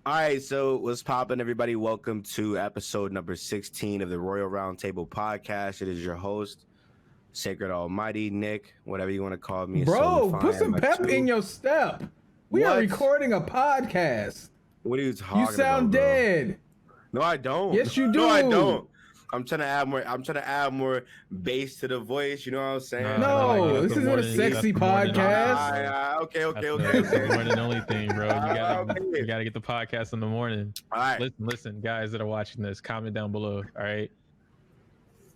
All right, so what's poppin', everybody? Welcome to episode number 16 of the Royal Roundtable podcast. It is your host, Sacred Almighty, Nick, whatever you want to call me. It's totally Bro, fine. put some My pep two- in your step. We are What? recording a podcast. What are you talking You about, sound bro? dead. No, I don't. Yes, you do. No, I don't. I'm trying to add more bass to the voice. You know what I'm saying? No, this isn't a sexy podcast. Okay. That's the morning only thing, bro. You gotta get the podcast in the morning. All right. Listen, guys that are watching this, comment down below. All right.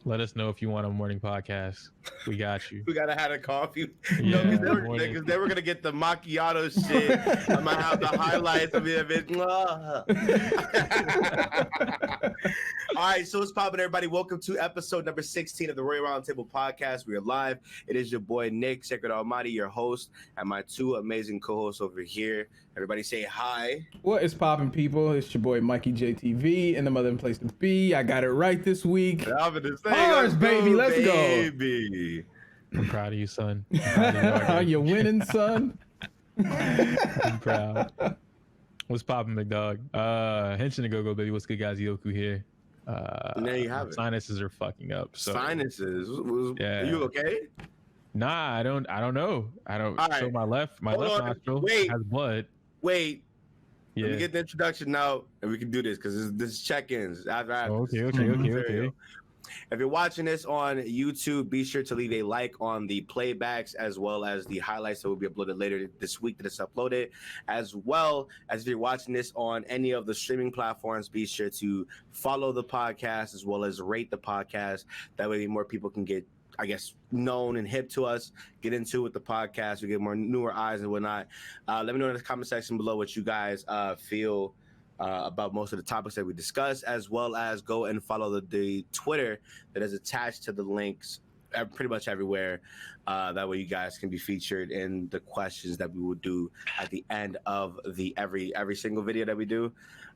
Let us know if you want a morning podcast. We got you. We gotta have a coffee. Yeah, Because they were gonna get the macchiato shit. I'm gonna have the highlights of it. All right, so what's poppin', everybody? Welcome to episode number 16 of the Royal Roundtable podcast. We are live. It is your boy Nick, Sacred Almighty, your host, and my two amazing co-hosts over here. Everybody say hi. What is poppin', people? It's your boy Mikey JTV and the mother and place to be. I got it right this week. Bars, baby, let's go. I'm proud of you, son. You're winning, son. I'm proud. What's poppin', McDog? Henshin and Go-Go, baby. What's good, guys? Yoku here. There you have it. Sinuses are fucking up. So. Sinuses? Yeah. Are you okay? Nah, I don't know. I don't. All right. So my left nostril has blood. Wait. Yeah. Let me get the introduction now, and we can do this because this is check-ins. Okay. If you're watching this on YouTube, be sure to leave a like on the playbacks as well as the highlights that will be uploaded later this week that it's uploaded. As well as if you're watching this on any of the streaming platforms, be sure to follow the podcast as well as rate the podcast. That way more people can get, I guess, known and hip to us, get into with the podcast. We get more newer eyes and whatnot. Let me know in the comment section below what you guys feel about most of the topics that we discuss, as well as go and follow the Twitter that is attached to the links pretty much everywhere. That way you guys can be featured in the questions that we will do at the end of the every single video that we do,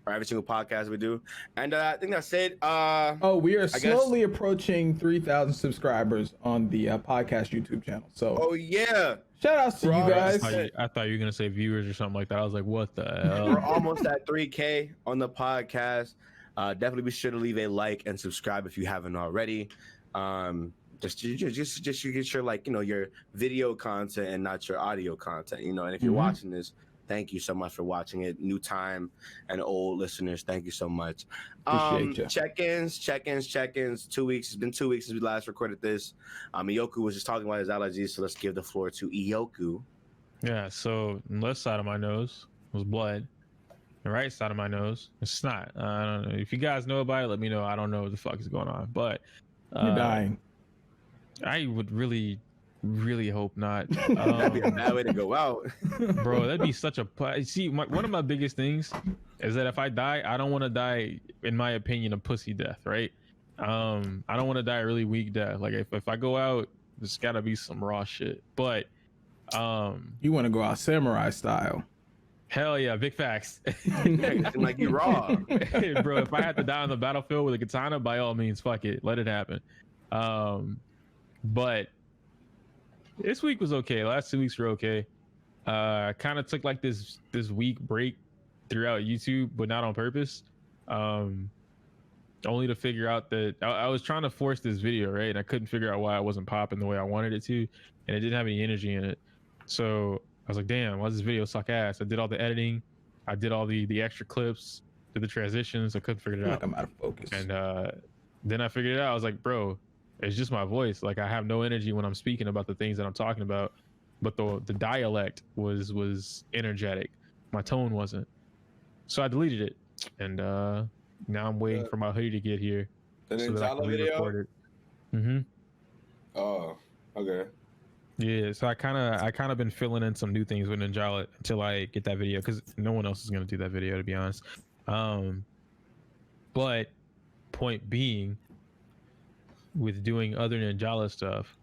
or every single podcast we do. And I think that's it. We are slowly approaching 3,000 subscribers on the podcast YouTube channel. So oh yeah, shout outs to you guys. I thought you were gonna say viewers or something like that. I was like, what the hell? We're almost at 3K on the podcast. Definitely be sure to leave a like and subscribe if you haven't already. Just you get your, like, your video content and not your audio content, and if you're watching this, thank you so much for watching it. New time and old listeners, thank you so much. Appreciate you. Check-ins. 2 weeks. It's been 2 weeks since we last recorded this. Ioku was just talking about his allergies, so let's give the floor to Ioku. Yeah, so the left side of my nose was blood. The right side of my nose is snot. I don't know. If you guys know about it, let me know. I don't know what the fuck is going on, but you're dying. I would really hope not. That'd be a bad way to go out. Bro, that'd be such a... See, one of my biggest things is that if I die, I don't want to die, in my opinion, a pussy death, right? I don't want to die a really weak death. Like, if I go out, there's got to be some raw shit. But... you want to go out samurai style. Hell yeah, big facts. Like you raw. Bro, if I had to die on the battlefield with a katana, by all means, fuck it. Let it happen. But this week was okay. Last 2 weeks were okay. I kind of took like this week break throughout YouTube, but not on purpose. Only to figure out that I was trying to force this video, right? And I couldn't figure out why it wasn't popping the way I wanted it to, and it didn't have any energy in it. So I was like, damn, why does this video suck ass? I did all the editing, I did all the extra clips, did the transitions. I couldn't figure it out. Like I'm out of focus. And then I figured it out. I was like, bro, it's just my voice. Like, I have no energy when I'm speaking about the things that I'm talking about. But the dialect was energetic. My tone wasn't. So I deleted it. And now I'm waiting for my hoodie to get here. The Ninjala video? Mm-hmm. Oh, okay. Yeah, so I kind of been filling in some new things with Ninjala until I get that video, because no one else is gonna do that video, to be honest. But point being, with doing other Ninjala stuff,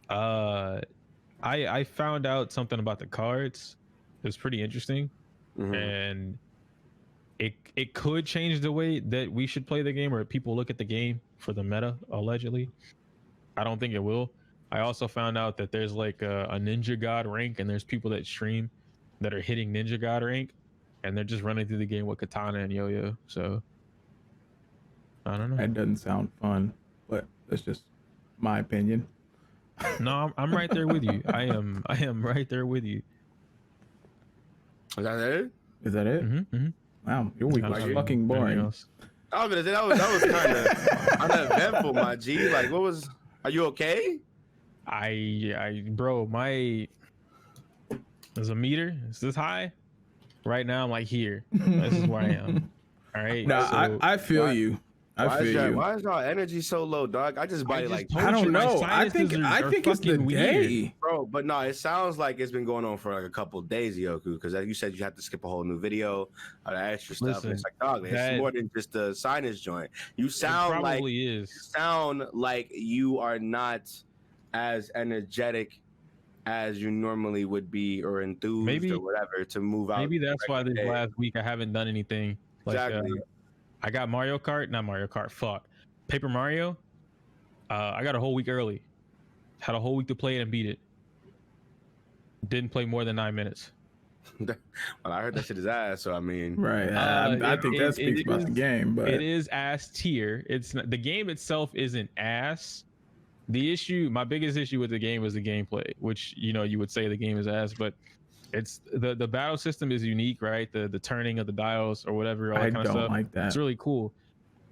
I found out something about the cards. It was pretty interesting, and it could change the way that we should play the game, or people look at the game for the meta. Allegedly, I don't think it will. I also found out that there's like a Ninja God rank, and there's people that stream that are hitting Ninja God rank. and they're just running through the game with katana and yo-yo. So I don't know. That doesn't sound fun, but that's just my opinion. No, I'm right there with you. I am right there with you. Is that it? Is that it? Wow, your week was fucking boring. I was gonna say that was kind of uneventful, my G. Like, what was? Are you okay? Bro, there's a meter. Is this high? Right now, I'm like here. This is where I am. All right. No, so I feel you. I feel you. Why is our energy so low, dog? I just body like I don't know. I think it's the day, bro. But no, it sounds like it's been going on for like a couple of days, Yoku. Because you said you have to skip a whole new video, all that extra stuff. Listen, and it's like, dog, it's more than just a sinus joint. You sound like you are not as energetic as you normally would be, or enthused, or whatever, to move out. Maybe that's why this last week I haven't done anything. Like, exactly. I got Paper Mario. I got a whole week early. Had a whole week to play it and beat it. Didn't play more than 9 minutes. Well, I heard that shit is ass. So I mean, right? I think that speaks about the game, but it is ass tier. It's not, the game itself isn't ass. My biggest issue with the game is the gameplay, which you would say the game is ass, but it's the battle system is unique, right? The turning of the dials or whatever, all that kind of stuff. Like that. It's really cool.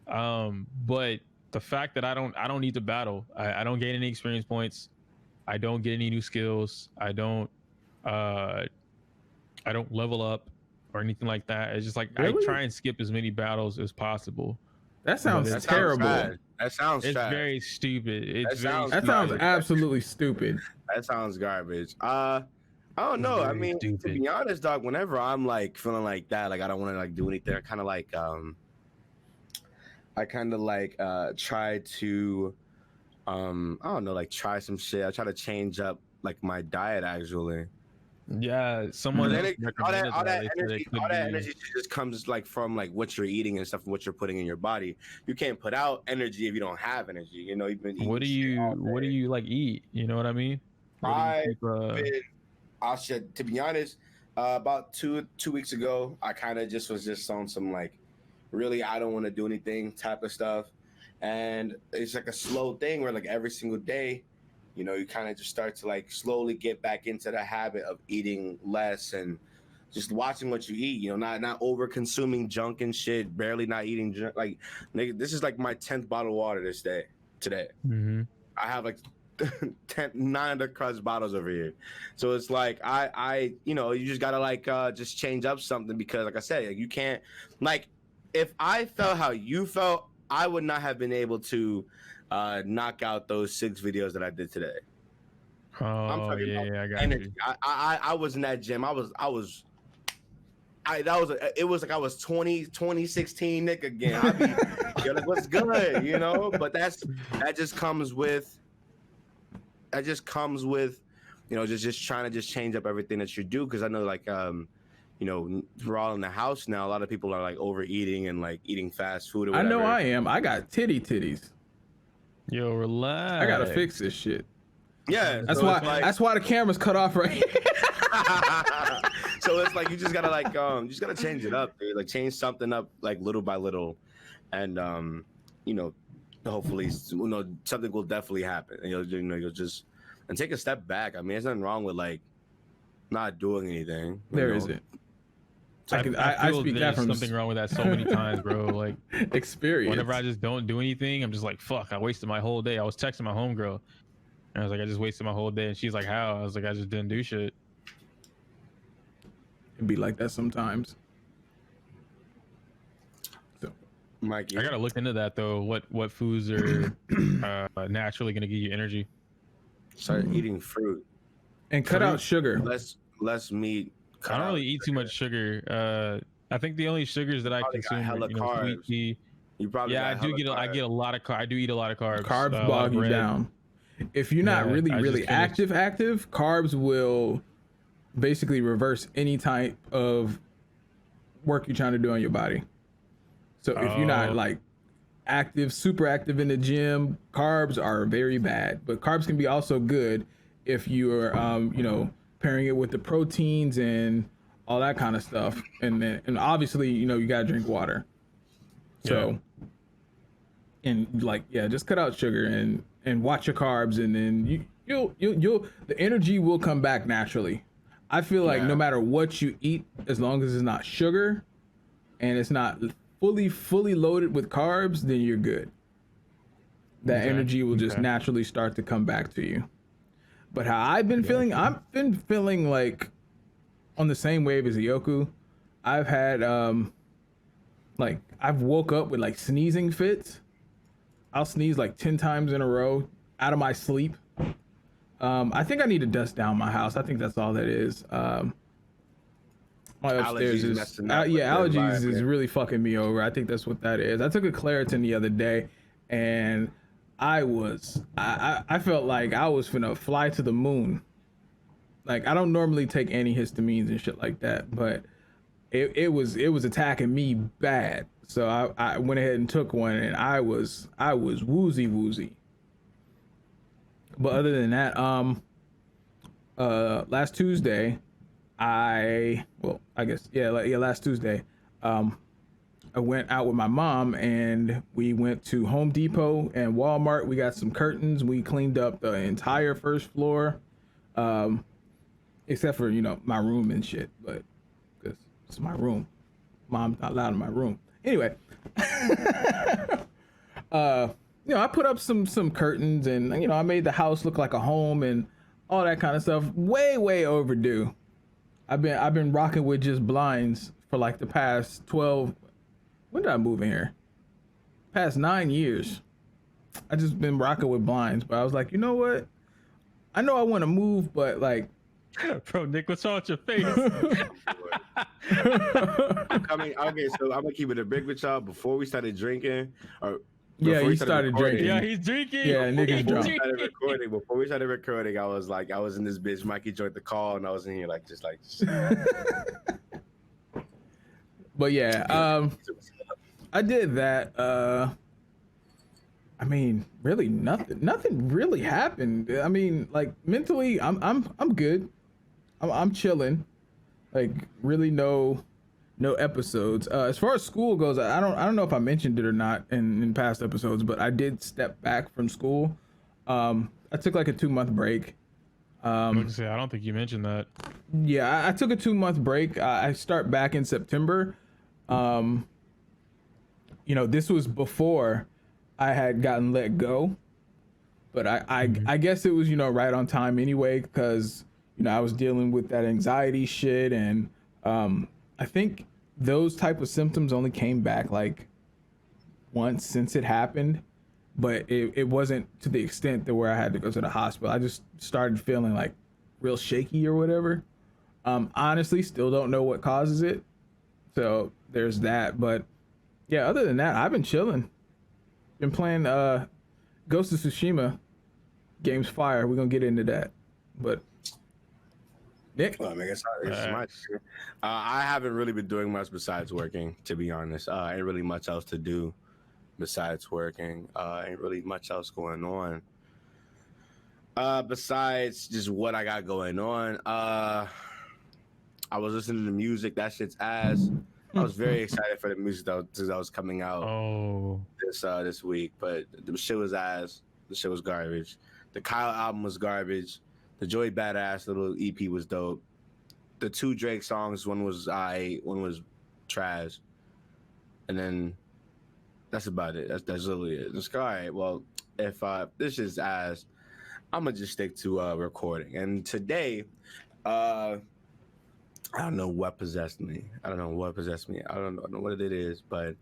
But the fact that I don't need to battle, I don't gain any experience points, I don't get any new skills, I don't level up or anything like that. It's just like I try and skip as many battles as possible. That sounds terrible. That sounds it's very stupid. That sounds absolutely stupid. That sounds garbage. I don't know. I mean, to be honest, dog, whenever I'm like feeling like that, like I don't want to like do anything, I kind of like try to I don't know, like try some shit. I try to change up like my diet actually. Yeah, someone else all that energy just comes like from like what you're eating and stuff, and what you're putting in your body. You can't put out energy if you don't have energy. You've been eating. What do you like eat? You know what I mean? To be honest, about two weeks ago, I kind of just was on some like, really, I don't want to do anything type of stuff. And it's like a slow thing where like every single day, you kind of just start to like slowly get back into the habit of eating less and just watching what you eat, not over consuming junk and shit, barely not eating junk. Like, nigga, this is like my 10th bottle of water today. Mm-hmm. I have like 9 of the crust bottles over here. So it's like, I you just gotta like, just change up something, because like I said, like, you can't, like, if I felt how you felt, I would not have been able to knock out those 6 videos that I did today. Oh, yeah, I got energy. you. I was in that gym. It was like I was 2016 Nick again. You're like, what's good, But that just comes with just trying to just change up everything that you do, because I know like we're all in the house now. A lot of people are like overeating and like eating fast food or whatever. I know I am. I got titties. Yo, relax. I gotta fix this shit. Yeah, that's why the camera's cut off right here. So it's like you just gotta like you just gotta change it up, dude. Like change something up like little by little, and hopefully something will definitely happen, and you'll just and take a step back. I mean, there's nothing wrong with like not doing anything. There isn't. I speak that from something wrong with that so many times, bro. Like experience. Whenever I just don't do anything, I'm just like, fuck, I wasted my whole day. I was texting my homegirl, and I was like, I just wasted my whole day, and she's like, how? I was like, I just didn't do shit. It'd be like that sometimes. So, Mikey, I gotta look into that though. What foods are naturally gonna give you energy? Start eating fruit and cut out sugar. Less meat. I don't really eat too much sugar. I think the only sugars that I consume are sweet tea. You probably I get a lot of I do eat a lot of carbs. Carbs bog you down. If you're not really active, carbs will basically reverse any type of work you're trying to do on your body. So if you're not like super active in the gym, carbs are very bad. But carbs can be also good if you're pairing it with the proteins and all that kind of stuff. And obviously, you know, you gotta drink water. So, and like, yeah, just cut out sugar and watch your carbs, and then you'll the energy will come back naturally. I feel like no matter what you eat, as long as it's not sugar and it's not fully loaded with carbs, then you're good. That energy will just naturally start to come back to you. But how I've been feeling, like on the same wave as Yoku. I've had like I've woke up with like sneezing fits. I'll sneeze like 10 times in a row out of my sleep. I think I need to dust down my house. I think that's all that is. My upstairs allergies is really fucking me over. I think that's what that is. I took a Claritin the other day, and I felt like I was finna fly to the moon. Like, I don't normally take antihistamines and shit like that, but it was attacking me bad. So I went ahead and took one, and I was woozy. But other than that, last Tuesday, last Tuesday, I went out with my mom, and we went to Home Depot and Walmart. We got some curtains. We cleaned up the entire first floor, except for, you know, my room and shit, but because it's my room. Mom's not allowed in my room. Anyway, you know, I put up some curtains, and, you know, I made the house look like a home and all that kind of stuff. Way overdue. I've been rocking with just blinds for like the past 12. When did I move in here? Past 9 years. I just been rocking with blinds, but I was like, you know what? I know I want to move, but like, bro, Nick, what's wrong with your face? Okay, so I'm gonna keep it a break with y'all. Before we started drinking, yeah, he started drinking. Yeah, he's drinking. Yeah, niggas drunk. Before we started recording, I was in this bitch. Mikey joined the call, and I was in here like. But yeah, I did that. I mean, really, nothing really happened. I mean, like, mentally, I'm good. I'm chilling. Like, really, no episodes. As far as school goes, I don't know if I mentioned it or not in past episodes, but I did step back from school. I took like a 2-month break. I don't think you mentioned that. Yeah, I took a 2-month break. I start back in September. You know, this was before I had gotten let go, but I guess it was, you know, right on time anyway, because, you know, I was dealing with that anxiety shit, and I think those type of symptoms only came back like once since it happened, but it wasn't to the extent that where I had to go to the hospital. I just started feeling like real shaky or whatever. Honestly, still don't know what causes it, so there's that. But yeah, other than that, I've been chilling. Been playing Ghost of Tsushima. Game's fire. We're gonna get into that. But Nick? Well, I mean, I haven't really been doing much besides working, to be honest. Ain't really much else to do besides working. Ain't really much else going on. Besides just what I got going on. I was listening to music. That shit's ass. I was very excited for the music that was coming out this week, but the shit was ass. The shit was garbage. The Kyle album was garbage. The Joey Badass little EP was dope. The 2 Drake songs, one was one was trash, and then that's about it. That's literally it. It's all right. Well, if this is ass, I'm gonna just stick to recording. And today, I don't know what possessed me. I don't know what it is, but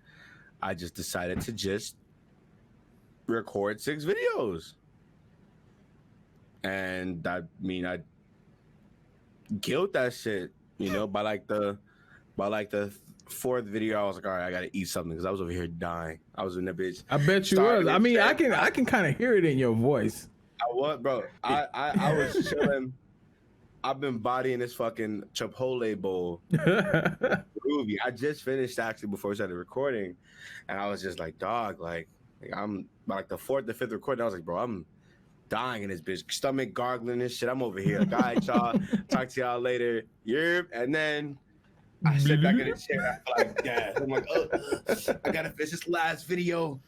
I just decided to just record 6 videos. And I mean, I killed that shit, you know, by like the 4th video, I was like, all right, I gotta eat something, because I was over here dying. I was in that bitch. I bet you was. I mean, I can kind of hear it in your voice. I was, bro. I was chilling. I've been bodying this fucking Chipotle bowl. Groovy. I just finished actually before we started recording, and I was just like, dog, like I'm like the 4th or 5th recording. I was like, bro, I'm dying in this bitch, stomach gargling and shit. I'm over here. Like, all right, y'all. Talk to y'all later. And then I sit back in the chair and I feel like death. I'm like, oh, I gotta finish this last video.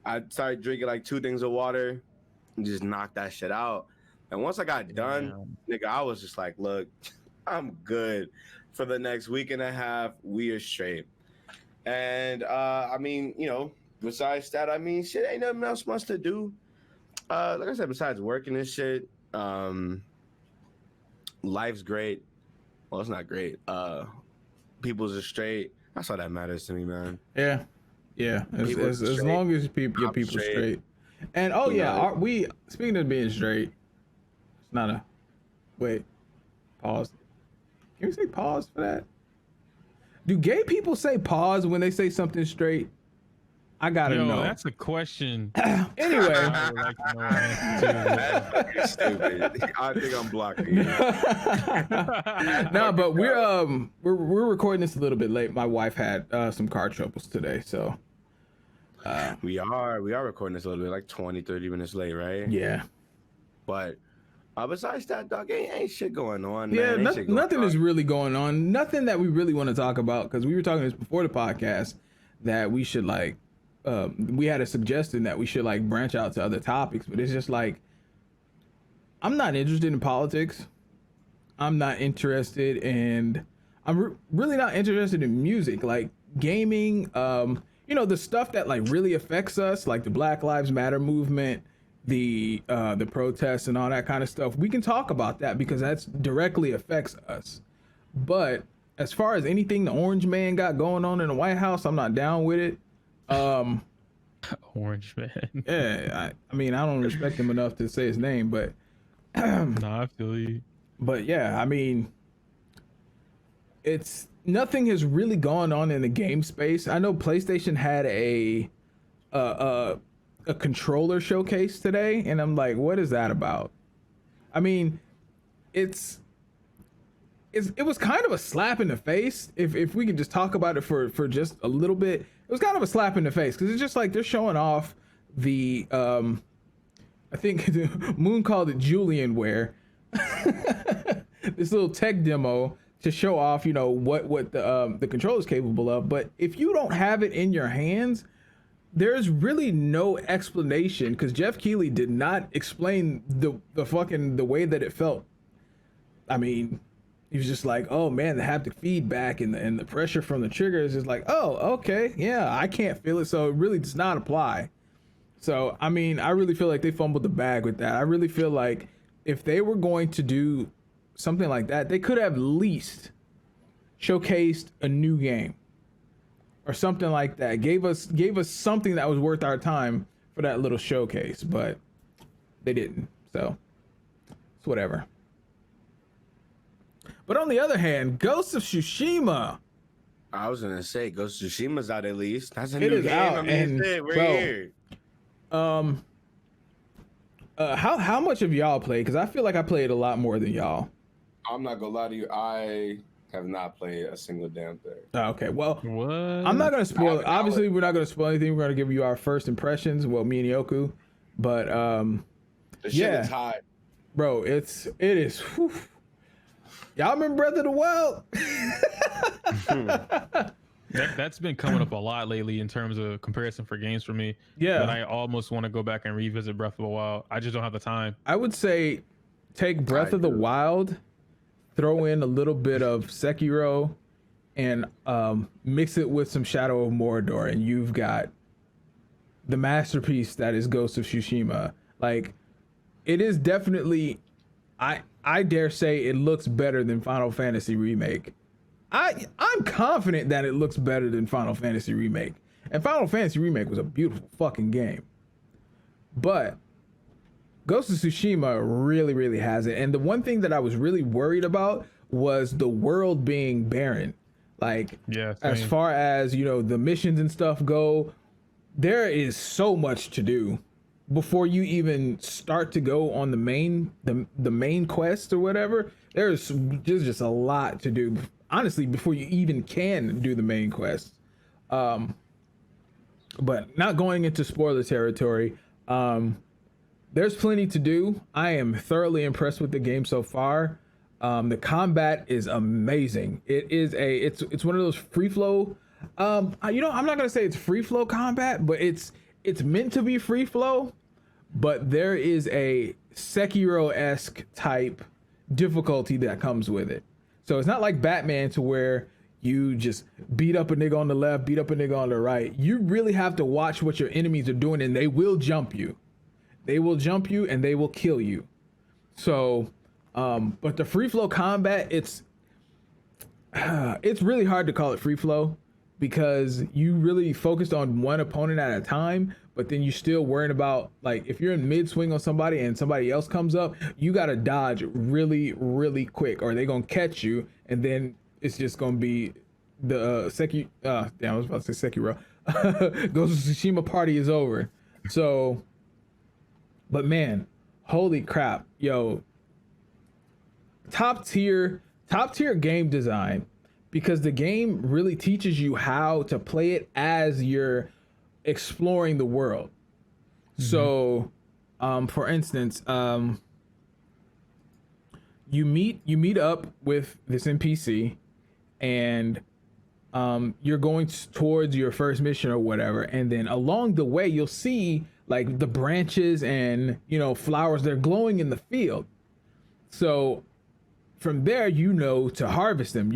I started drinking like 2 things of water and just knocked that shit out. And once I got done, nigga, I was just like, look, I'm good. For the next week and a half, we are straight. And I mean, you know, besides that, I mean, shit, ain't nothing else much to do. Like I said, besides working and shit, life's great. Well, it's not great. People's are straight. That's all that matters to me, man. Yeah. As long as your people straight. And we speaking of being straight, it's not a wait. Pause. Can we say pause for that? Do gay people say pause when they say something straight? I gotta know. That's a question. Anyway. I would like to know that's stupid. I think I'm blocking you. No, but we're recording this a little bit late. My wife had some car troubles today, so we are recording this a little bit, like 20-30 minutes late, right? Yeah. But besides that, dog, ain't shit going on, yeah, man. Nothing is really going on. Nothing that we really want to talk about, because we were talking this before the podcast that we should like. We had a suggestion that we should like branch out to other topics, but it's just like I'm not interested in politics. I'm not interested in. I'm really not interested in music, like gaming. You know, the stuff that like really affects us, like the Black Lives Matter movement, the protests and all that kind of stuff. We can talk about that because that's directly affects us. But as far as anything the Orange Man got going on in the White House, I'm not down with it. Orange Man. Yeah, I mean, I don't respect him enough to say his name, but I feel you. But yeah, I mean, it's nothing has really gone on in the game space. I know PlayStation had a controller showcase today, and I'm like, what is that about? I mean, it was kind of a slap in the face. If we could just talk about it for just a little bit, it was kind of a slap in the face because it's just like they're showing off the I think Moon called it Julianware, this little tech demo to show off, you know, what the controller is capable of. But if you don't have it in your hands, there's really no explanation, because Jeff Keighley did not explain the way that it felt. I mean, he was just like, oh man, the haptic feedback and the pressure from the trigger is just like, oh, okay, yeah, I can't feel it, so it really does not apply. So, I mean, I really feel like they fumbled the bag with that. I really feel like if they were going to do something like that, they could have at least showcased a new game or something like that. Gave us something that was worth our time for that little showcase, but they didn't. So it's whatever. But on the other hand, Ghost of Tsushima. I was gonna say Ghost of Tsushima's out at least. That's a It new is game. out, I mean, and shit, we're bro, here. How much of y'all played? Because I feel like I played a lot more than y'all. I'm not gonna lie to you. I have not played a single damn thing. Okay, well, What? I'm not gonna spoil it. Obviously, we're not gonna spoil anything. We're gonna give you our first impressions. Well, me and Yoku, but The shit is hot. bro, it is. Whew. Y'all remember Breath of the Wild? That's been coming up a lot lately in terms of comparison for games for me. Yeah. But I almost want to go back and revisit Breath of the Wild. I just don't have the time. I would say take Breath of the Wild, throw in a little bit of Sekiro, and mix it with some Shadow of Mordor, and you've got the masterpiece that is Ghost of Tsushima. Like, it is definitely, I dare say it looks better than Final Fantasy Remake. I'm confident that it looks better than Final Fantasy Remake. And Final Fantasy Remake was a beautiful fucking game. But Ghost of Tsushima really, really has it. And the one thing that I was really worried about was the world being barren. Like, Yeah, as same. far as, you know, the missions and stuff go, there is so much to do before you even start to go on the main quest or whatever. There's just a lot to do, honestly, before you even can do the main quest. But not going into spoiler territory, there's plenty to do. I am thoroughly impressed with the game so far. The combat is amazing. It's one of those free flow. I'm not gonna say it's free flow combat, but it's meant to be free flow. But there is a Sekiro-esque type difficulty that comes with it. So it's not like Batman to where you just beat up a nigga on the left, beat up a nigga on the right. You really have to watch what your enemies are doing, and they will jump you. They will jump you and they will kill you. So, but the free flow combat, it's really hard to call it free flow because you really focused on one opponent at a time, but then you still worrying about, like, if you're in mid swing on somebody and somebody else comes up, you got to dodge really, really quick or they're going to catch you. And then it's just going to be the I was about to say Sekiro. Ghost of Tsushima party is over. So, but man, holy crap, yo, top tier game design, because the game really teaches you how to play it as you're exploring the world. Mm-hmm. So, for instance, you meet up with this NPC, and you're going towards your first mission or whatever, and then along the way you'll see like the branches and flowers, they're glowing in the field. So from there, to harvest them,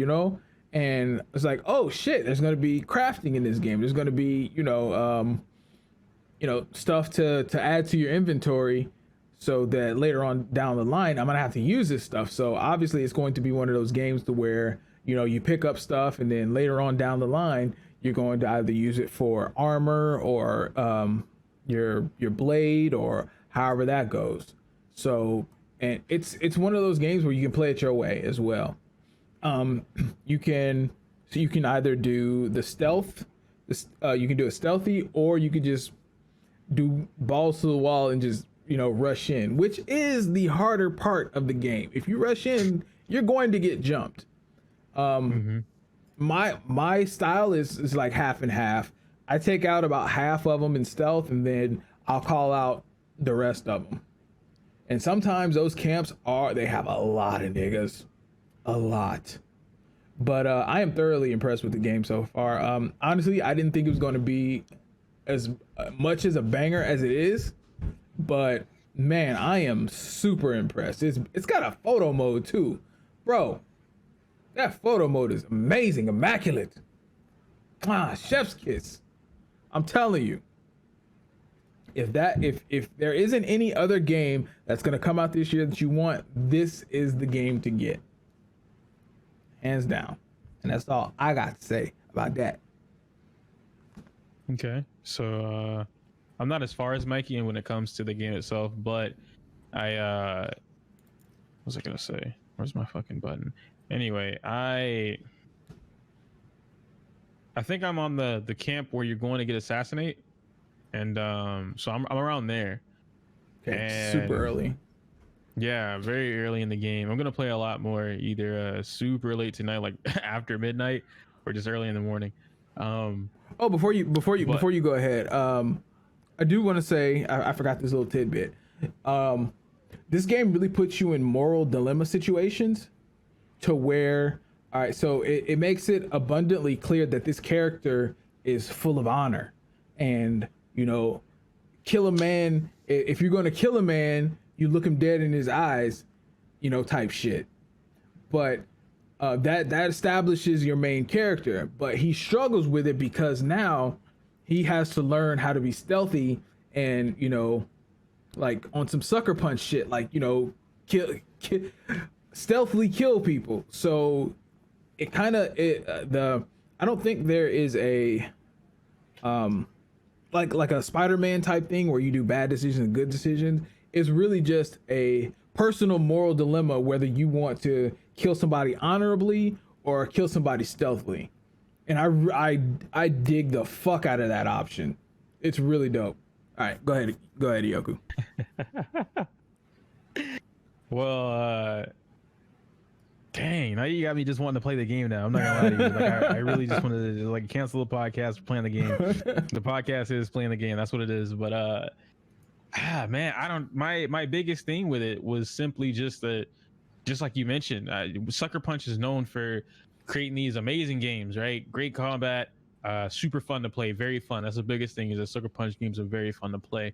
and it's like, oh shit, there's going to be crafting in this game. There's going to be, stuff to add to your inventory so that later on down the line, I'm going to have to use this stuff. So obviously it's going to be one of those games to where, you pick up stuff and then later on down the line, you're going to either use it for armor or, your blade or however that goes. So, and it's one of those games where you can play it your way as well. You can either do the stealth, you can do it stealthy, or you could just do balls to the wall and just rush in, which is the harder part of the game. If you rush in, you're going to get jumped. My style is like half and half. I take out about half of them in stealth, and then I'll call out the rest of them. And sometimes those camps they have a lot of niggas, a lot. But I am thoroughly impressed with the game so far. Honestly, I didn't think it was going to be as much as a banger as it is, but man, I am super impressed. It's got a photo mode too, bro. That photo mode is amazing, immaculate. Chef's kiss. I'm telling you, if there isn't any other game that's gonna come out this year that you want, this is the game to get, hands down. And that's all I got to say about that. Okay, so I'm not as far as Mikey when it comes to the game itself, but what was I gonna say? Where's my fucking button? Anyway, I think I'm on the camp where you're going to get assassinated, and so I'm around there. Okay, and super early. Yeah, very early in the game. I'm gonna play a lot more, either super late tonight, like after midnight, or just early in the morning. Before you go ahead, I do want to say I forgot this little tidbit. This game really puts you in moral dilemma situations, to where, all right, so it makes it abundantly clear that this character is full of honor, and kill a man. If you're going to kill a man, you look him dead in his eyes, type shit. But that establishes your main character, but he struggles with it because now he has to learn how to be stealthy and like on some sucker punch shit, like stealthily kill people. So it kind of I don't think there is a like a Spider-Man type thing where you do bad decisions and good decisions. It's really just a personal moral dilemma whether you want to kill somebody honorably or kill somebody stealthily. And I dig the fuck out of that option. It's really dope. All right, go ahead, Yoku. Well, dang, now you got me just wanting to play the game now. I'm not gonna lie to you. Like, I really just wanted to cancel the podcast for playing the game. The podcast is playing the game. That's what it is. But man, my biggest thing with it was simply just that just like you mentioned, Sucker Punch is known for creating these amazing games, right? Great combat, super fun to play, very fun. That's the biggest thing, is that Sucker Punch games are very fun to play,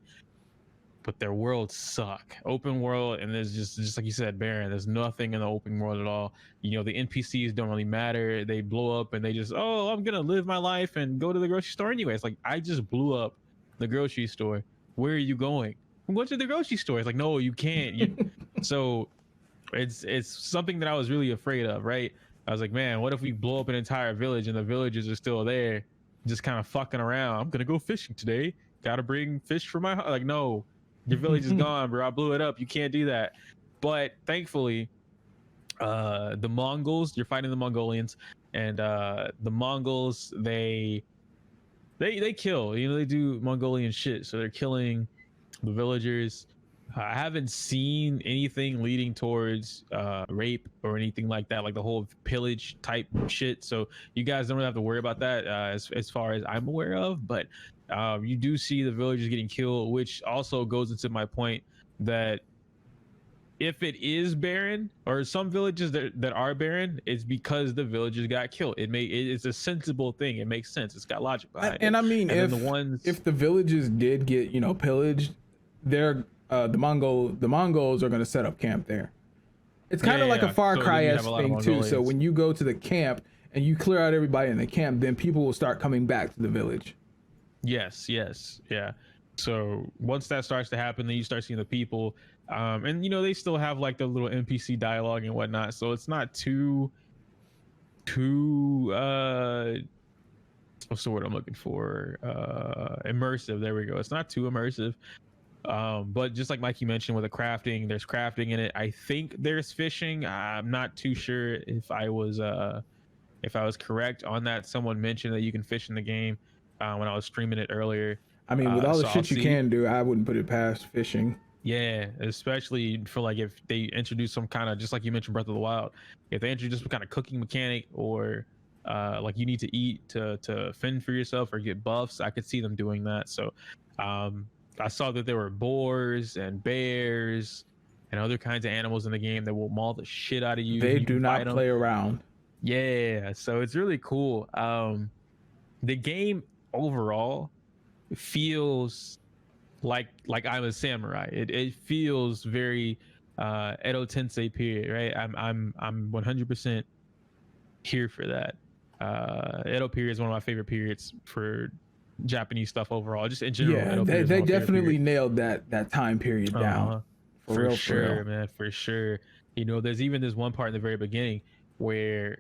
but their worlds suck. Open world, and there's just like you said, barren. There's nothing in the open world at all. You know, the NPCs don't really matter. They blow up and they just, oh, I'm gonna live my life and go to the grocery store anyway. It's like, I just blew up the grocery store. Where are you going? I'm going to the grocery store. It's like, no, you can't. So it's something that I was really afraid of, right? I was like, man, what if we blow up an entire village and the villagers are still there, just kind of fucking around? I'm gonna go fishing today. Gotta bring fish for my like, no, your village is gone, bro. I blew it up. You can't do that. But thankfully, the Mongols, you're fighting the Mongolians, and the Mongols, they kill. You know, they do Mongolian shit. So they're killing the villagers. I haven't seen anything leading towards rape or anything like that, like the whole pillage type shit. So you guys don't really have to worry about that as far as I'm aware of. But you do see the villagers getting killed, which also goes into my point that if it is barren, or some villages that are barren, it's because the villagers got killed. It's a sensible thing. It makes sense. It's got logic behind it. And I mean, if the villages did get, you know, pillaged, they're the Mongols are going to set up camp there. It's kind of like a Far Cry-esque thing too. So when you go to the camp and you clear out everybody in the camp, then people will start coming back to the village. Yes, yeah. So once that starts to happen, then you start seeing the people, and you know, they still have like the little NPC dialogue and whatnot. So it's not too what's the word I'm looking for? Immersive. There we go. It's not too immersive. But just like Mikey mentioned with the crafting, there's crafting in it. I think there's fishing. I'm not too sure if I was correct on that. Someone mentioned that you can fish in the game when I was streaming it earlier. I mean, with all the shit you can do, I wouldn't put it past fishing. Yeah, especially for like if they introduce some kind of, just like you mentioned, Breath of the Wild, if they introduce some kind of cooking mechanic, or like you need to eat to fend for yourself or get buffs, I could see them doing that. So I saw that there were boars and bears and other kinds of animals in the game that will maul the shit out of you. They do not play around. Yeah, so it's really cool. The game overall feels like I'm a samurai. It feels very Edo Tensei period, right? I'm 100% here for that. Edo period is one of my favorite periods for Japanese stuff overall, just in general. Yeah, they definitely nailed that time period down. For sure, man, for sure. You know, there's even this one part in the very beginning where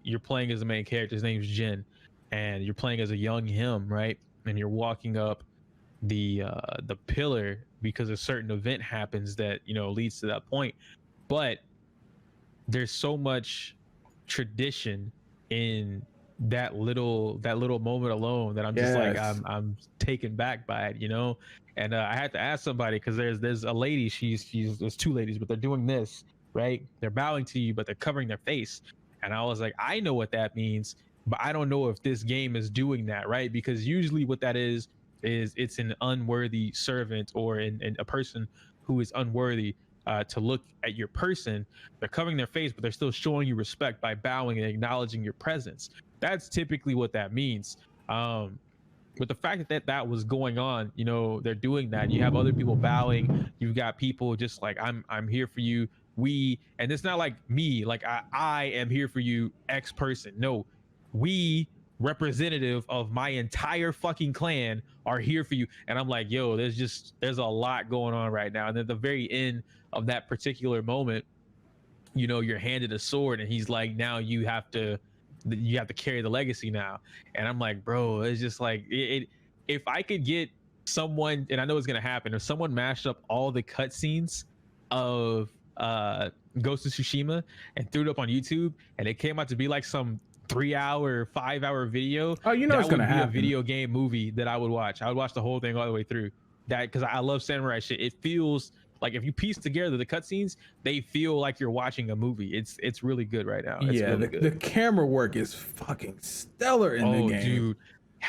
you're playing as the main character. His name's Jin, and you're playing as a young him, right? And you're walking up the pillar because a certain event happens that, you know, leads to that point. But there's so much tradition in that little moment alone that I'm just like, I'm taken back by it, you know. And I had to ask somebody, because there's a lady, there's two ladies, but they're doing this, right? They're bowing to you, but they're covering their face. And I was like, I know what that means, but I don't know if this game is doing that, right? Because usually what that is it's an unworthy servant, or a person who is unworthy to look at your person. They're covering their face, but they're still showing you respect by bowing and acknowledging your presence. That's typically what that means. But the fact that was going on, you know, they're doing that. You have other people bowing. You've got people just like, I'm here for you. And it's not like me, like I am here for you, X person. No, we, representative of my entire fucking clan, are here for you. And I'm like, yo, there's a lot going on right now. And at the very end of that particular moment, you know, you're handed a sword, and he's like, now you have to carry the legacy now. And I'm like, bro, it's just like if I could get someone, and I know it's gonna happen, if someone mashed up all the cutscenes of Ghost of Tsushima and threw it up on YouTube, and it came out to be like some 3-hour, 5-hour video, oh, you know, it's gonna happen. A video game movie that I would watch. I would watch the whole thing all the way through. That, because I love samurai shit. It feels like, if you piece together the cutscenes, they feel like you're watching a movie. It's really good right now. It's really good. The camera work is fucking stellar in the game.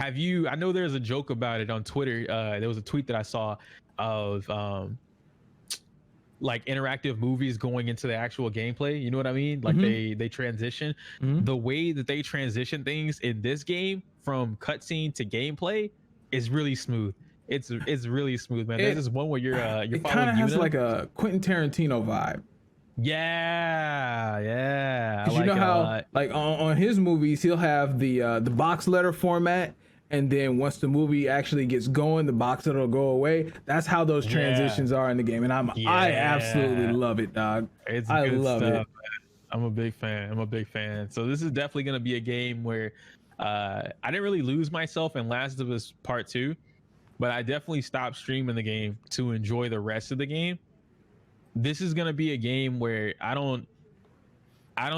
Dude, I know there's a joke about it on Twitter. There was a tweet that I saw of like interactive movies going into the actual gameplay. You know what I mean? Like they transition. The way that they transition things in this game from cutscene to gameplay is really smooth. It's really smooth, man. There's this one where you're it following kind of has Yuna. like a Quentin Tarantino vibe. Yeah. Because you know how like on his movies he'll have the box letter format, and then once the movie actually gets going, the box letter will go away. That's how those transitions are in the game, and I absolutely love it, dog. I love it. I'm a big fan. So this is definitely going to be a game where I didn't really lose myself in Last of Us Part 2, but I definitely stopped streaming the game to enjoy the rest of the game. This is going to be a game where I don't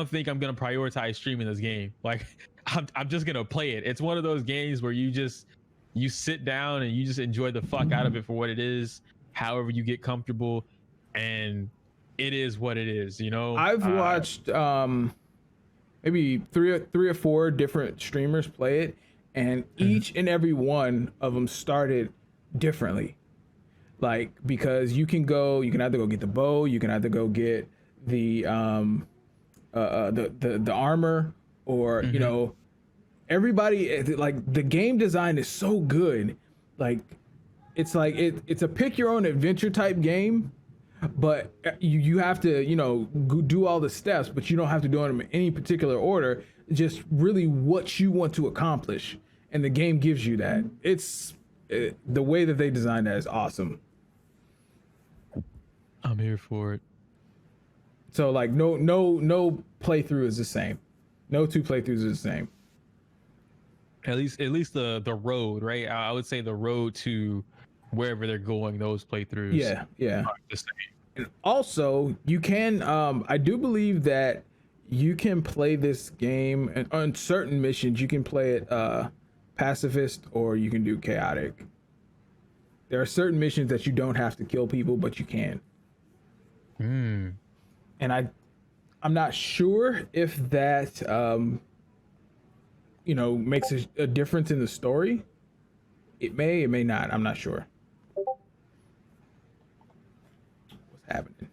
think I'm going to prioritize streaming this game. Like I'm just going to play it. It's one of those games where you sit down and you just enjoy the fuck out of it for what it is, however you get comfortable, and it is what it is, you know. I've watched maybe three or four different streamers play it, and each and every one of them started differently. Like, because you can either go get the bow, you can either go get the armor, or you know, everybody, like, the game design is so good. Like it's a pick your own adventure type game, but you have to, you know, do all the steps, but you don't have to do them in any particular order, just really what you want to accomplish, and the game gives you that. The way that they designed that is awesome. I'm here for it. So like no playthrough is the same. No two playthroughs is the same. At least the road, right? I would say the road to wherever they're going, those playthroughs. Yeah. Are the same. And also, you can I do believe that you can play this game, and on certain missions you can play it pacifist, or you can do chaotic. There are certain missions that you don't have to kill people, but you can. And I'm not sure if that you know, makes a difference in the story. It may not. I'm not sure. What's happening?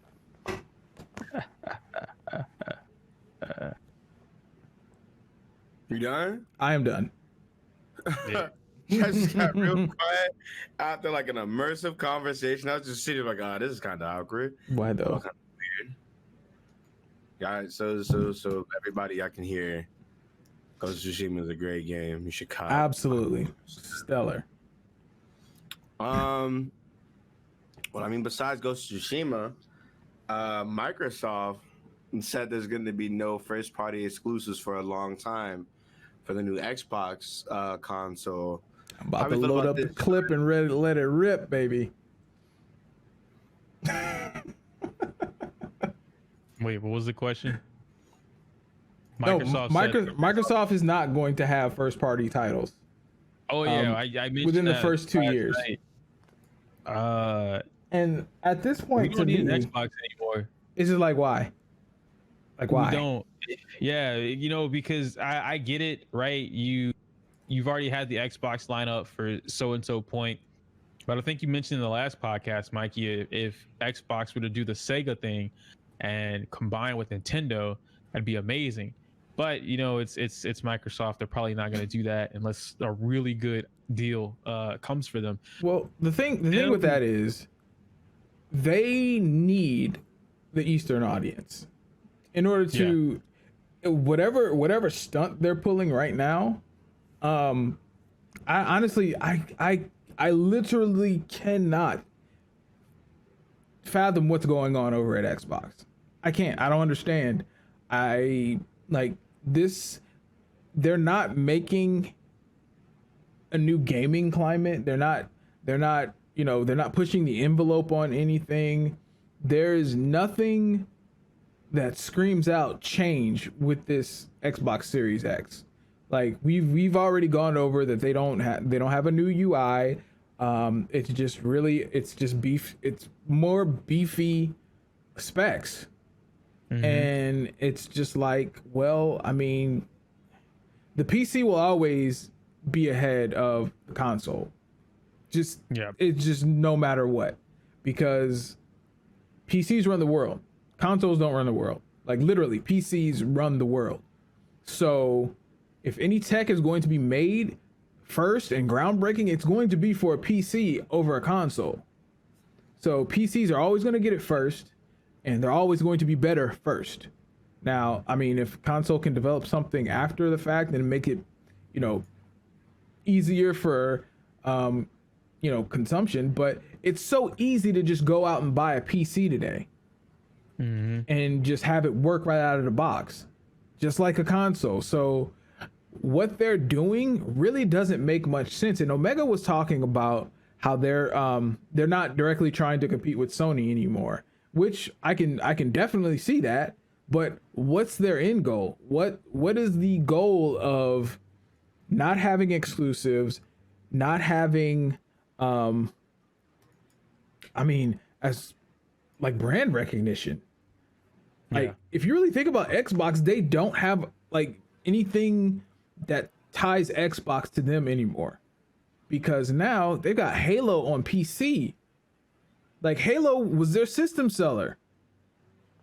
You done? I am done. Yeah. I just got real quiet after like an immersive conversation. I was just sitting like, oh, this is kind of awkward. Why though? Kind of weird. Guys, so everybody I can hear, Ghost of Tsushima is a great game. You should cop. Absolutely stellar. Well, I mean, besides Ghost of Tsushima, Microsoft said there's going to be no first-party exclusives for a long time for the new Xbox console. I'm about to load up the clip and let it rip, baby. Wait, what was the question? Microsoft is not going to have first-party titles. Oh yeah, I mentioned within the first 2 years. And at this point, we don't need an Xbox anymore. It's just like, why? Like, why? We don't. Yeah, you know, because I get it, right? You've already had the Xbox lineup for so and so point, but I think you mentioned in the last podcast, Mikey, if Xbox were to do the Sega thing and combine with Nintendo, that'd be amazing. But you know, it's Microsoft. They're probably not going to do that unless a really good deal comes for them. Well, the thing with that is, they need the Eastern audience in order to whatever stunt they're pulling right now. I honestly literally cannot fathom what's going on over at Xbox. I can't. I don't understand. I like this. They're not making a new gaming climate. They're not, you know, they're not pushing the envelope on anything. There's nothing that screams out change with this Xbox Series X. Like we've already gone over that they don't have a new UI. It's just it's more beefy specs. And it's just like, well, I mean, the PC will always be ahead of the console. It's just no matter what, because PCs run the world. Consoles don't run the world. Like literally, PCs run the world. So if any tech is going to be made first and groundbreaking, it's going to be for a PC over a console. So PCs are always going to get it first, and they're always going to be better first. Now, I mean, if console can develop something after the fact and make it, easier for, consumption, but it's so easy to just go out and buy a PC today and just have it work right out of the box, just like a console. So what they're doing really doesn't make much sense. And Omega was talking about how they're not directly trying to compete with Sony anymore, which I can definitely see that. But what's their end goal? What is the goal of not having exclusives, not having as like brand recognition? Like if you really think about Xbox, they don't have like anything that ties Xbox to them anymore, because now they've got Halo on PC. Like Halo was their system seller.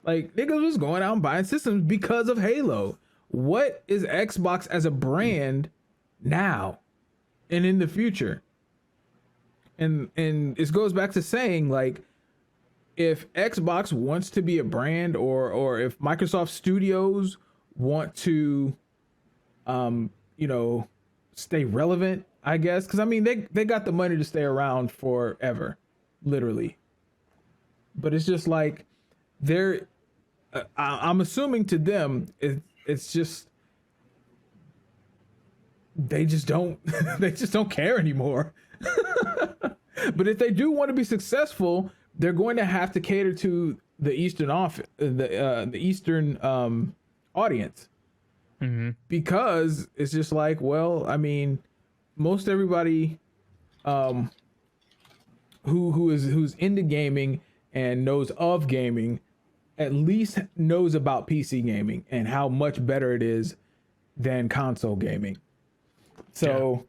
Like niggas was going out and buying systems because of Halo. What is Xbox as a brand now and in the future? And it goes back to saying, like, if Xbox wants to be a brand, or if Microsoft Studios want to stay relevant, I guess, because I mean they got the money to stay around forever, literally. But it's just like they're I'm assuming to them it's just they just don't care anymore. But if they do want to be successful, they're going to have to cater to the Eastern Eastern audience. Because it's just like, well, I mean, most everybody who's into gaming and knows of gaming at least knows about PC gaming and how much better it is than console gaming. So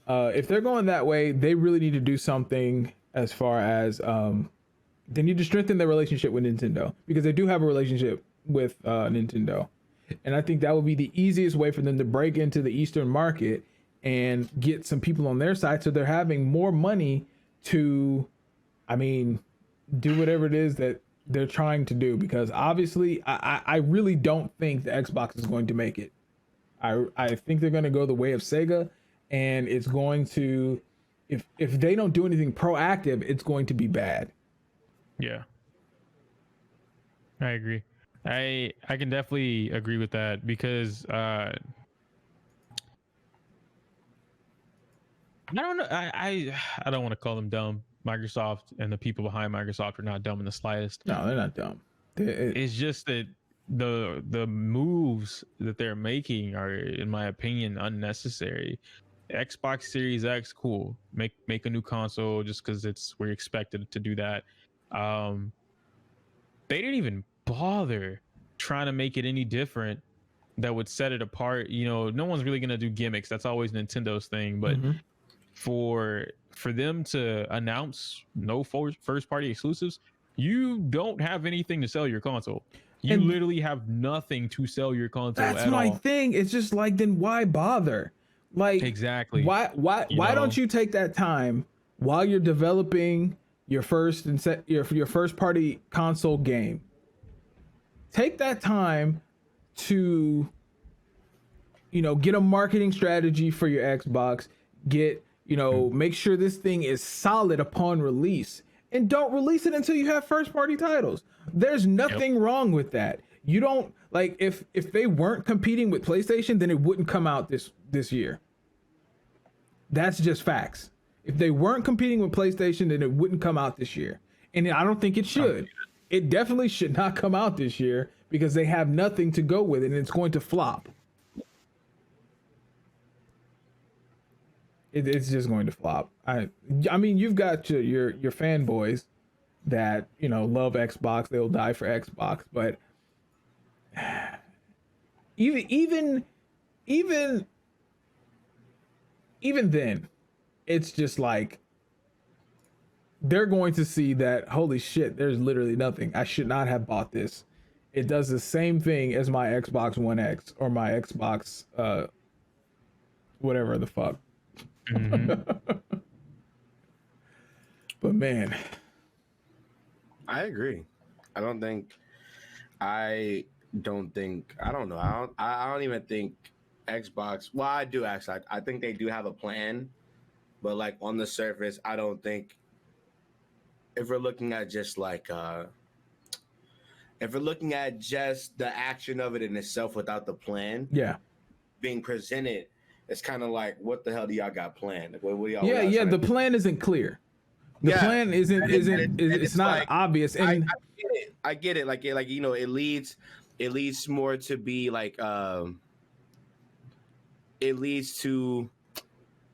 if they're going that way, they really need to do something as far as they need to strengthen their relationship with Nintendo, because they do have a relationship with Nintendo. And I think that would be the easiest way for them to break into the Eastern market and get some people on their side, so they're having more money to, do whatever it is that they're trying to do. Because obviously, I really don't think the Xbox is going to make it. I think they're going to go the way of Sega, and it's going to, if they don't do anything proactive, it's going to be bad. Yeah, I agree. I can definitely agree with that, because I don't know. I don't want to call them dumb. Microsoft and the people behind Microsoft are not dumb in the slightest. No, they're not dumb. It's just that the moves that they're making are, in my opinion, unnecessary. Xbox Series X, cool. Make a new console just because we're expected to do that. They didn't even bother trying to make it any different that would set it apart. No one's really gonna do gimmicks. That's always Nintendo's thing. But for them to announce no first party exclusives, you don't have anything to sell your console. You literally have nothing to sell your console. That's my thing. It's just like, then why bother? Like, exactly. Why don't you take that time while you're developing your first party console game? Take that time to, get a marketing strategy for your Xbox. Make sure this thing is solid upon release, and don't release it until you have first party titles. There's nothing wrong with that. You don't, like, if they weren't competing with PlayStation, then it wouldn't come out this year. That's just facts. If they weren't competing with PlayStation, then it wouldn't come out this year. And I don't think it should. It definitely should not come out this year, because they have nothing to go with it, and it's going to flop. It's just going to flop. I mean, you've got your fanboys that love Xbox. They'll die for Xbox, but even then, it's just like, they're going to see that, holy shit, there's literally nothing. I should not have bought this. It does the same thing as my Xbox One X or my Xbox whatever the fuck. But man, I agree. I don't even think Xbox. Well, I do actually. I think they do have a plan, but like on the surface, I don't think. If we're looking at just if we're looking at just the action of it in itself without the plan, being presented, it's kind of like, what the hell do y'all got planned? Like, what y'all? Yeah. The plan isn't clear. The plan isn't. It's not like, obvious. And I get it. Like you know, it leads more to be like it leads to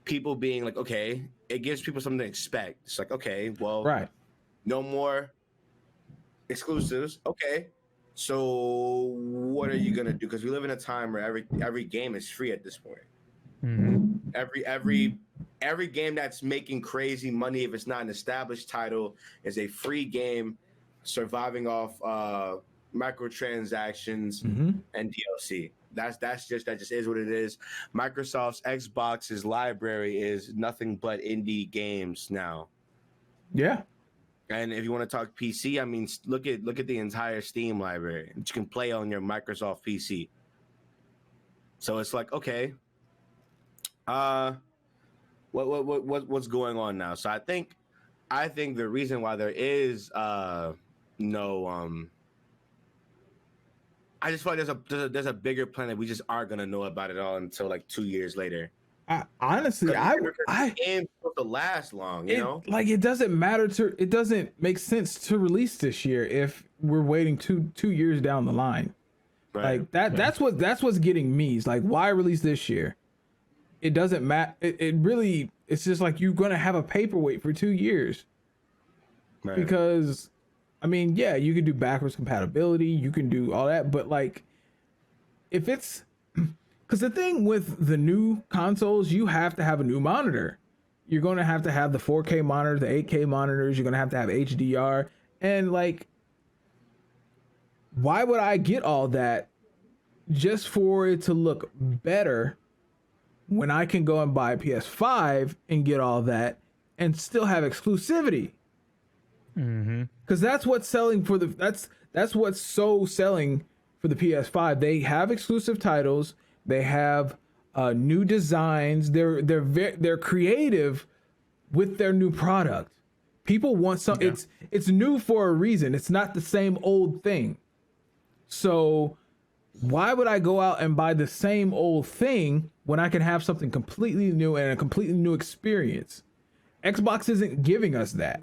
people being like, okay, it gives people something to expect. It's like, okay, well, right, no more exclusives. Okay, so what are you gonna do? Because we live in a time where every game is free at this point. Every game that's making crazy money, if it's not an established title, is a free game surviving off microtransactions and DLC. That just is what it is. Microsoft's Xbox's library is nothing but indie games now. Yeah. And if you want to talk PC, I mean, look at the entire Steam library that you can play on your Microsoft PC. So it's like, okay, what's going on now? So I think the reason why there is no I just feel like there's a bigger plan that we just aren't gonna know about it all until like 2 years later. Honestly, I ain't supposed to last long, you know. Like it doesn't make sense to release this year if we're waiting two years down the line. Right. Like that. That's what's getting me. It's like, why release this year? It doesn't matter. It really. It's just like you're gonna have a paperweight for 2 years. Right. Because, I mean, yeah, you can do backwards compatibility, you can do all that, but like, if it's, because the thing with the new consoles, you have to have a new monitor. You're going to have the 4K monitors, the 8K monitors. You're going to have HDR. And like, why would I get all that just for it to look better when I can go and buy a PS5 and get all that and still have exclusivity? Because that's what's selling for that's what's so selling for the PS5. They have exclusive titles. They have new designs. They're creative with their new product. People want something. Yeah. It's new for a reason. It's not the same old thing. So why would I go out and buy the same old thing when I can have something completely new and a completely new experience? Xbox isn't giving us that.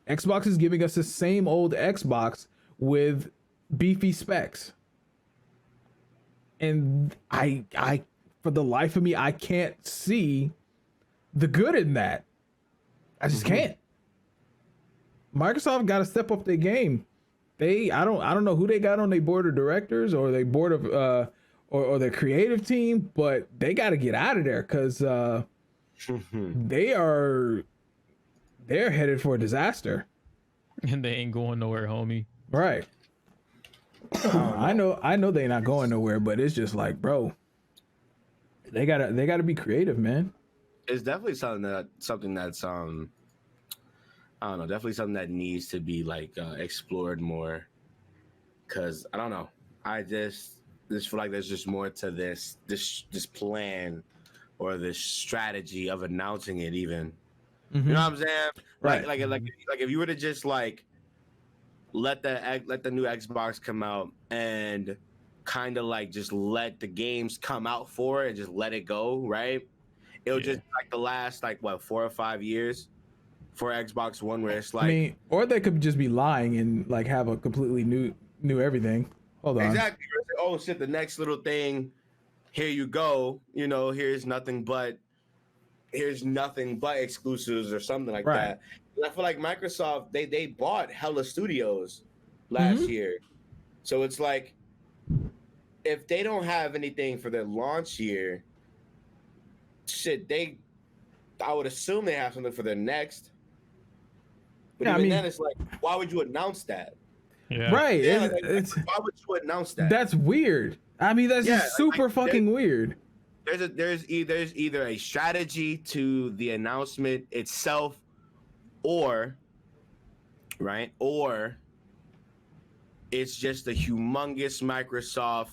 Xbox is giving us the same old Xbox with beefy specs. And I for the life of me, I can't see the good in that. I just can't. Microsoft got to step up their game. I don't know who they got on their board of directors or their board of or their creative team, but they got to get out of there because they're headed for a disaster. And they ain't going nowhere, homie. Right. I know they're not going nowhere, but it's just like, bro, they gotta be creative, man. It's definitely something that's I don't know, definitely something that needs to be like explored more. Cause I don't know, I just feel like there's just more to this plan or this strategy of announcing it even. You know what I'm saying? Right. Like if you were to just like let the new Xbox come out and kind of like just let the games come out for it and just let it go, right? It'll just like the last like 4 or 5 years for Xbox One where it's like, I mean, or they could just be lying and like have a completely new everything. Hold on. Exactly. Oh shit, the next little thing, here you go. You know, here's nothing but exclusives or something like that. I feel like Microsoft, they bought hella studios last year. So it's like, if they don't have anything for their launch year, shit, I would assume they have something for their next. But even then, it's like, why would you announce that? Yeah. Right. Yeah, why would you announce that? That's weird. I mean, that's just super fucking weird. There's either a strategy to the announcement itself, or it's just a humongous Microsoft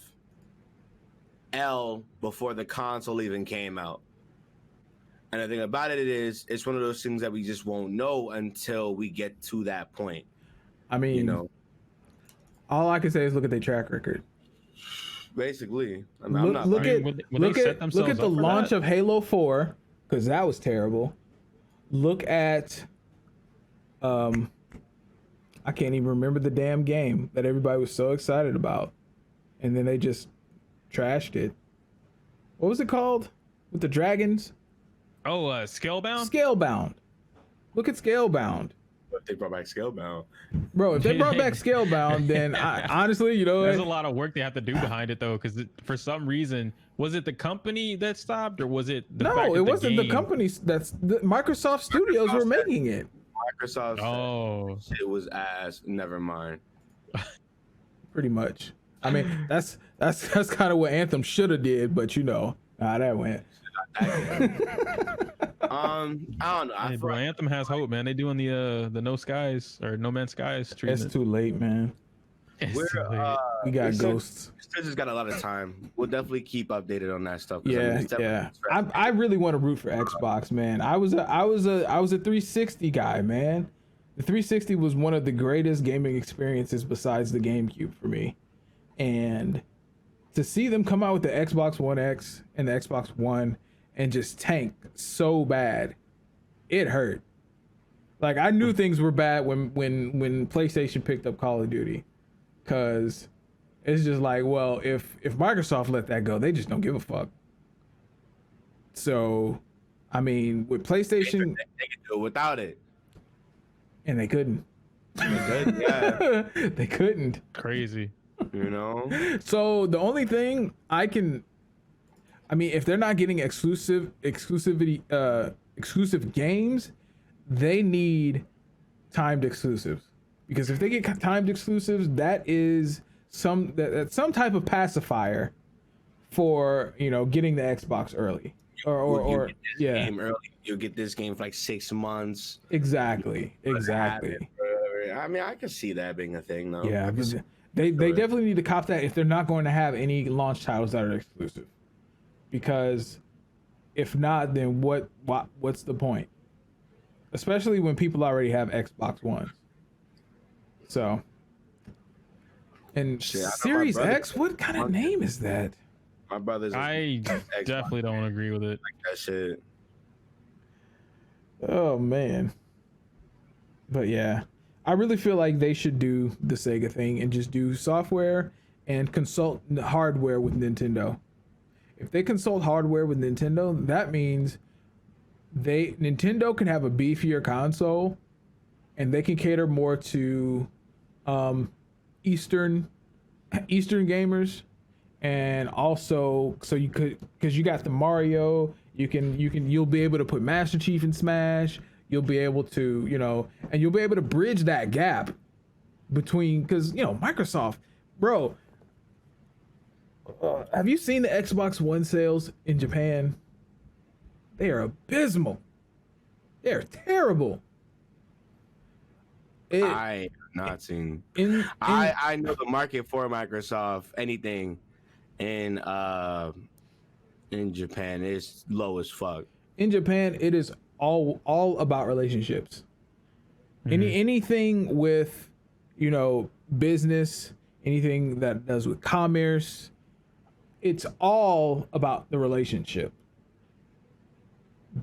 L before the console even came out. And the thing about it is, it's one of those things that we just won't know until we get to that point. I mean, all I can say is look at their track record. Basically, look at the launch of Halo 4, because that was terrible. Look at, I can't even remember the damn game that everybody was so excited about, and then they just trashed it. What was it called with the dragons? Oh, Scalebound? Scalebound. Look at Scalebound. If they brought back Scalebound. Bro, if they brought back Scalebound, then I honestly, there's a lot of work they have to do behind it, though, because for some reason, was it the company that stopped, or was it the fact that it wasn't the company. That's the Microsoft Studios were making it. Microsoft said it was ass. Never mind. Pretty much. I mean, that's kind of what Anthem should have did, but that went. I don't know. Hey, bro, Anthem has hope, man. They doing the No Skies or No Man's Skies treatment. It's too late, man. We got ghosts. This has got a lot of time. We'll definitely keep updated on that stuff. Yeah. I really want to root for Xbox, man. I was a 360 guy, man. The 360 was one of the greatest gaming experiences besides the GameCube for me, and to see them come out with the Xbox One X and the Xbox One and just tank so bad, it hurt. Like, I knew things were bad when PlayStation picked up Call of Duty, because it's just like, well, if Microsoft let that go, they just don't give a fuck. So, I mean, with PlayStation, they could do it without it, and they couldn't. Yeah. They couldn't. Crazy. So the only thing if they're not getting exclusive games, they need timed exclusives, because if they get timed exclusives, that is that's some type of pacifier for getting the Xbox early or game early. You'll get this game for like 6 months. Exactly. I mean, I can see that being a thing, though. Yeah, they definitely need to cop that if they're not going to have any launch titles that are exclusive, because if not, then what's the point? Especially when people already have Xbox One. So, and Series X, what kind of name is that? My brother's. I definitely don't agree with it. Like that shit. Oh man. But yeah, I really feel like they should do the Sega thing and just do software and consult hardware with Nintendo. If they consult hardware with Nintendo, that means Nintendo can have a beefier console, and they can cater more to Eastern gamers, and also because you got the Mario, you'll be able to put Master Chief in Smash. You'll be able to, and you'll be able to bridge that gap between, because Microsoft, bro. Have you seen the Xbox One sales in Japan? They are abysmal. They are terrible. I have not seen. I know the market for Microsoft, anything in Japan is low as fuck. In Japan, it is all about relationships. Mm-hmm. Anything with business, anything that does with commerce, it's all about the relationship.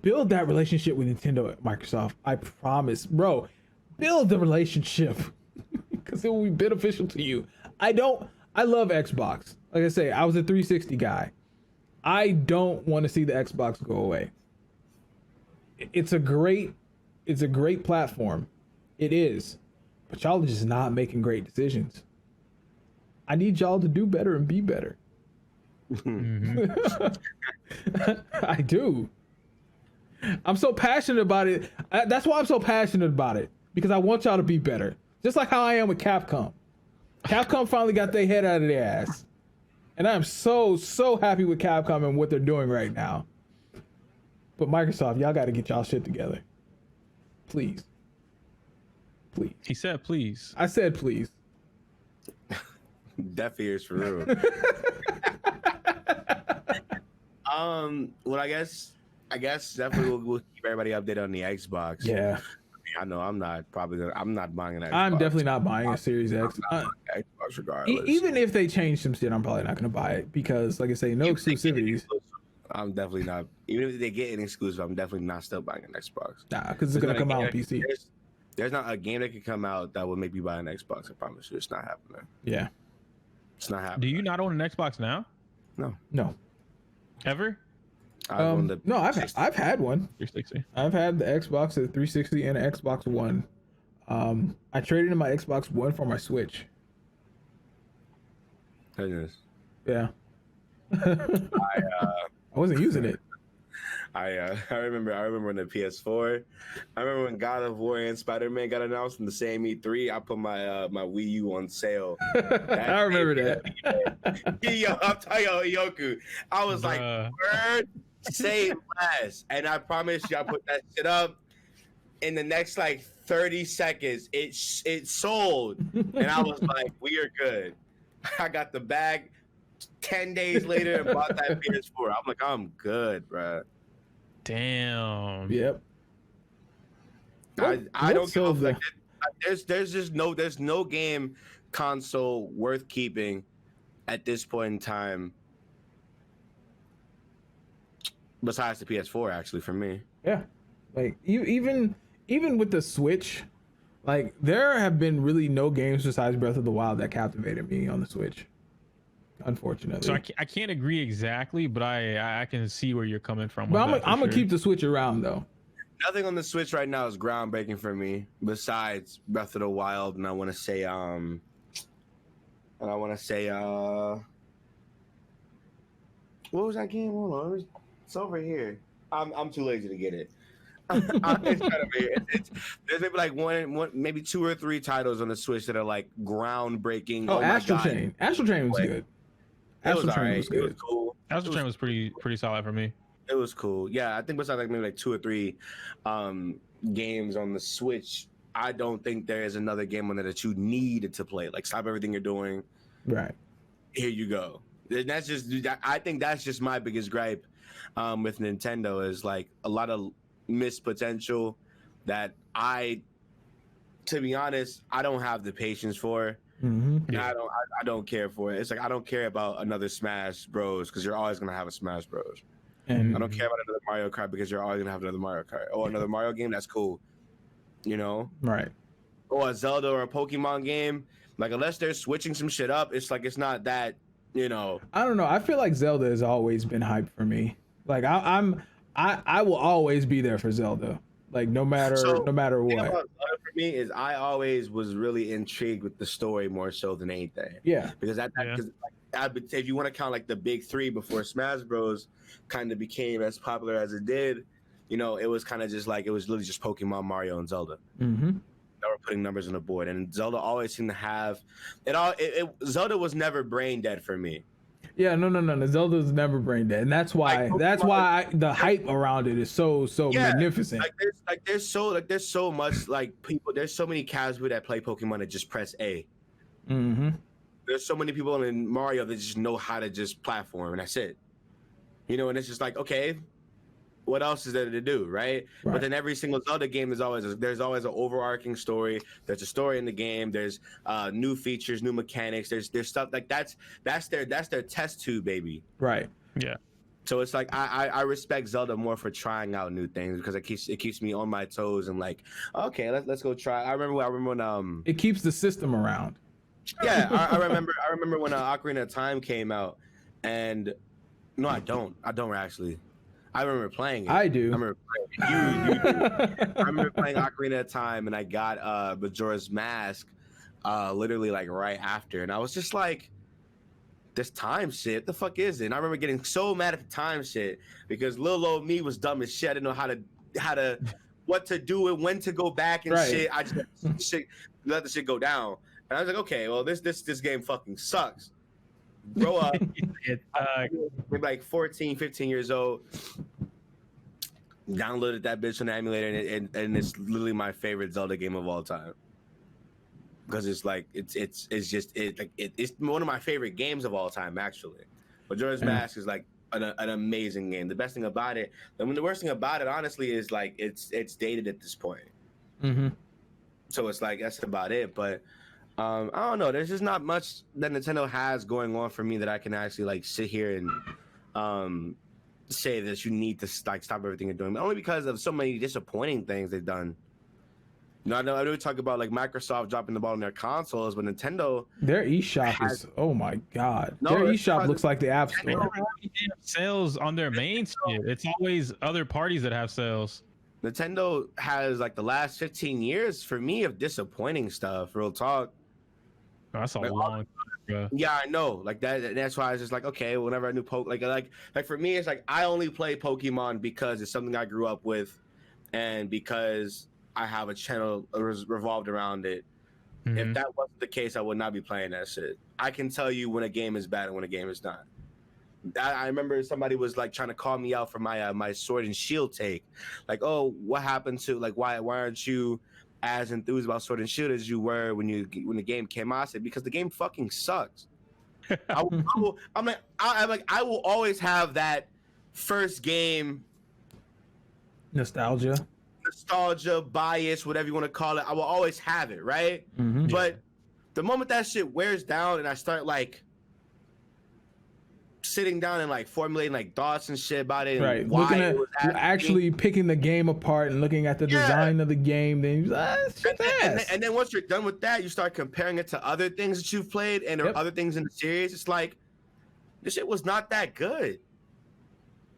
Build that relationship with Nintendo and Microsoft. I promise, bro. Build the relationship, because it will be beneficial to you. I love Xbox. Like I say, I was a 360 guy. I don't want to see the Xbox go away. It's a great platform. It is. But y'all are just not making great decisions. I need y'all to do better and be better. Mm-hmm. I do. I'm so passionate about it. That's why I'm so passionate about it. because I want y'all to be better. Just like how I am with Capcom. Capcom finally got their head out of their ass. And I'm so happy with Capcom and what they're doing right now. But Microsoft, y'all got to get y'all shit together. Please. Please. He said please. I said please. Deaf ears for real. Well, I guess definitely we'll keep everybody updated on the Xbox. Yeah. I know I'm not buying an Xbox. I'm definitely not buying a Series X. Xbox regardless. Even if they change some shit, I'm probably not going to buy it because, like I say, no exclusivities. I'm definitely not. Even if they get an exclusive, I'm definitely not still buying an Xbox. Nah, because it's going to come out on PC. There's not a game that could come out that will make me buy an Xbox. I promise you, it's not happening. Yeah. It's not happening. Do you not own an Xbox now? No. Ever? No, I've had one. 360. I've had the Xbox, the 360, and the Xbox One. I traded in my Xbox One for my Switch. Goodness. Yeah. I wasn't using it. I remember when the PS4. I remember when God of War and Spider-Man got announced in the same E3. I put my my Wii U on sale. I remember that. Yo, I'm telling you, Yoku. I was like, word, say less. And I promise you, I put that shit up. In the next like 30 seconds, it sold. And I was like, we are good. I got the bag 10 days later and bought that PS4. I'm like, I'm good, bro. Damn. Yep. I don't give a fuck. There's no game console worth keeping at this point in time besides the PS4 actually for me. Yeah. Like even with the Switch, like there have been really no games besides Breath of the Wild that captivated me on the Switch. Unfortunately. So I can't agree exactly, but I can see where you're coming from. But I'm gonna keep the Switch around though. Nothing on the Switch right now is groundbreaking for me besides Breath of the Wild, and I want to say what was that game? Hold on, it's over here. I'm too lazy to get it. It's kind of there's maybe like one, maybe 2 or 3 titles on the Switch that are like groundbreaking. Oh, Astral Chain. Astral Chain was good. Astral Chain was good. It was cool. Astral Chain was pretty solid for me. It was cool. Yeah, I think besides like maybe like 2 or 3 games on the Switch, I don't think there is another game on there that you needed to play. Like stop everything you're doing. Right. Here you go. That's just. I think that's just my biggest gripe with Nintendo is like a lot of missed potential that to be honest, I don't have the patience for. Mm-hmm. Yeah. I don't care for it. It's like I don't care about another Smash Bros because you're always gonna have a Smash Bros. And I don't care about another Mario Kart because you're always gonna have another Mario Kart or another Mario game. That's cool, you know. Right. Or a Zelda or a Pokemon game. Like unless they're switching some shit up, it's like it's not that, you know. I don't know. I feel like Zelda has always been hype for me. Like I will always be there for Zelda. Like no matter what. For me is I always was really intrigued with the story more so than anything. Yeah. Because if you want to count like the big 3 before Smash Bros kind of became as popular as it did, you know, it was kind of just like it was literally just Pokemon, Mario, and Zelda. Mm-hmm. That were putting numbers on the board, and Zelda always seemed to have it. Zelda was never brain dead for me. Yeah, no. Zelda's never brain dead, and that's why the hype around it is so magnificent. There's so much like people. There's so many casual that play Pokemon that just press A. Mm-hmm. There's so many people in Mario that just know how to just platform, and that's it. You know, and it's just like, okay, what else is there to do, right? But then every single Zelda game there's always an overarching story. There's a story in the game. There's new features, new mechanics. There's stuff like that's their test tube, baby. Right. Yeah. So it's like I respect Zelda more for trying out new things because it keeps me on my toes and like, okay, let's go try. I remember when it keeps the system around. Yeah, I remember when Ocarina of Time came out, and no, I don't actually. I remember playing it. I do. I remember playing it. You do. I remember playing Ocarina of Time, and I got Majora's Mask literally like right after, and I was just like, this time shit, the fuck is it? And I remember getting so mad at the time shit because little old me was dumb as shit. I didn't know how to what to do and when to go back and shit. I just let the shit go down. And I was like, okay, well, this game fucking sucks. Grow up. Maybe like 14, 15 years old. Downloaded that bitch on the emulator, and it's literally my favorite Zelda game of all time. Because it's like it's one of my favorite games of all time, actually. But Majora's Mask is like an amazing game. The best thing about it, the worst thing about it, honestly, is like it's dated at this point. Mm-hmm. So it's like that's about it. But I don't know. There's just not much that Nintendo has going on for me that I can actually like sit here and say that you need to like stop everything you're doing. But only because of so many disappointing things they've done. I know we talk about like Microsoft dropping the ball on their consoles, but Nintendo, their eShop is, oh my god, their eShop looks like the App Store. They don't have any sales on their main shit. It's always other parties that have sales. Nintendo has like the last 15 years for me of disappointing stuff. Real talk. That's a long time, bro. Yeah, I know. Like that. That's why I was just like, okay, whenever I knew like for me, it's like I only play Pokemon because it's something I grew up with, and because I have a channel revolved around it. Mm-hmm. If that wasn't the case, I would not be playing that shit. I can tell you when a game is bad and when a game is not. I remember somebody was like trying to call me out for my my Sword and Shield take, like, oh, what happened to like why aren't you as enthused about Sword and Shield as you were when the game came out? I said because the game fucking sucks. I will always have that first game nostalgia, bias, whatever you want to call it. I will always have it, right? Mm-hmm. But the moment that shit wears down and I start like sitting down and like formulating like thoughts and shit about it, right? And looking at actually picking the game apart and looking at the design of the game, then and then once you're done with that, you start comparing it to other things that you've played and or other things in the series. It's like this shit was not that good.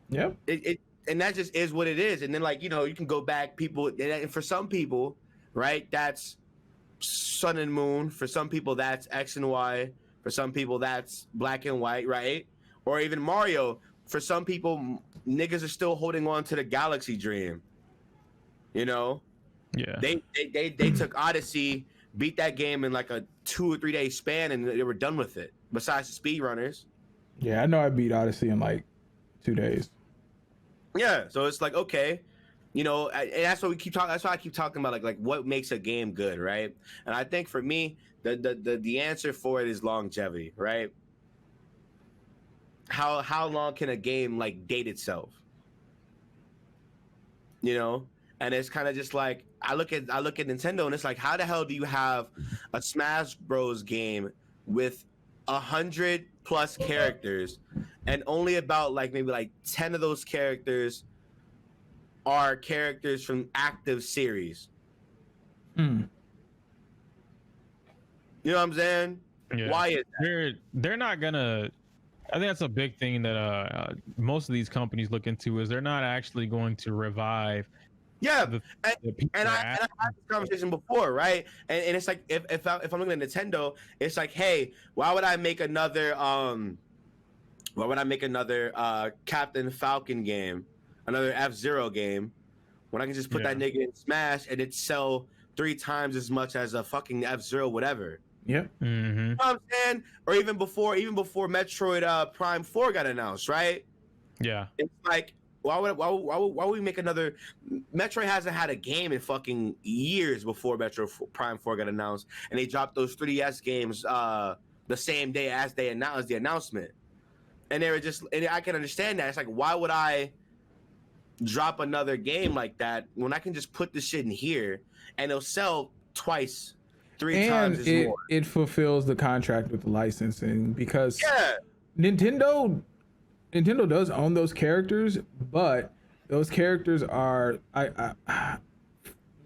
Yep. It and that just is what it is. And then like you can go back, people, and for some people, right, that's Sun and Moon. For some people, that's X and Y. For some people, that's Black and White, right? Or even Mario. For some people, niggas are still holding on to the Galaxy Dream. Yeah. They took Odyssey, beat that game in like a 2 or 3 day span, and they were done with it. Besides the speedrunners. Yeah, I know I beat Odyssey in like 2 days. Yeah, so it's like okay, and that's what we keep talking. That's why I keep talking about like what makes a game good, right? And I think for me, the answer for it is longevity, right? How long can a game like date itself? And it's kind of just like I look at Nintendo and it's like, how the hell do you have a Smash Bros game with 100+ characters and only about like maybe like 10 of those characters are characters from active series? Hmm. You know what I'm saying? Yeah. Why is that? They're not gonna. I think that's a big thing that most of these companies look into is they're not actually going to revive. Yeah, and I had this conversation before, right? And it's like if I'm looking at Nintendo, it's like, hey, why would I make another Captain Falcon game, another F-Zero game, when I can just put that nigga in Smash and it sell 3 times as much as a fucking F-Zero whatever. Yep. Mm-hmm. You know what I'm saying? Or even before Metroid Prime 4 got announced, right? Yeah. It's like, why would we make another? Metroid hasn't had a game in fucking years before Metroid Prime 4 got announced, and they dropped those 3DS games the same day as they announced the announcement. And they were just, and I can understand that. It's like, why would I drop another game like that when I can just put this shit in here and it'll sell twice, 3 times as more? It fulfills the contract with the licensing because Nintendo does own those characters, but those characters are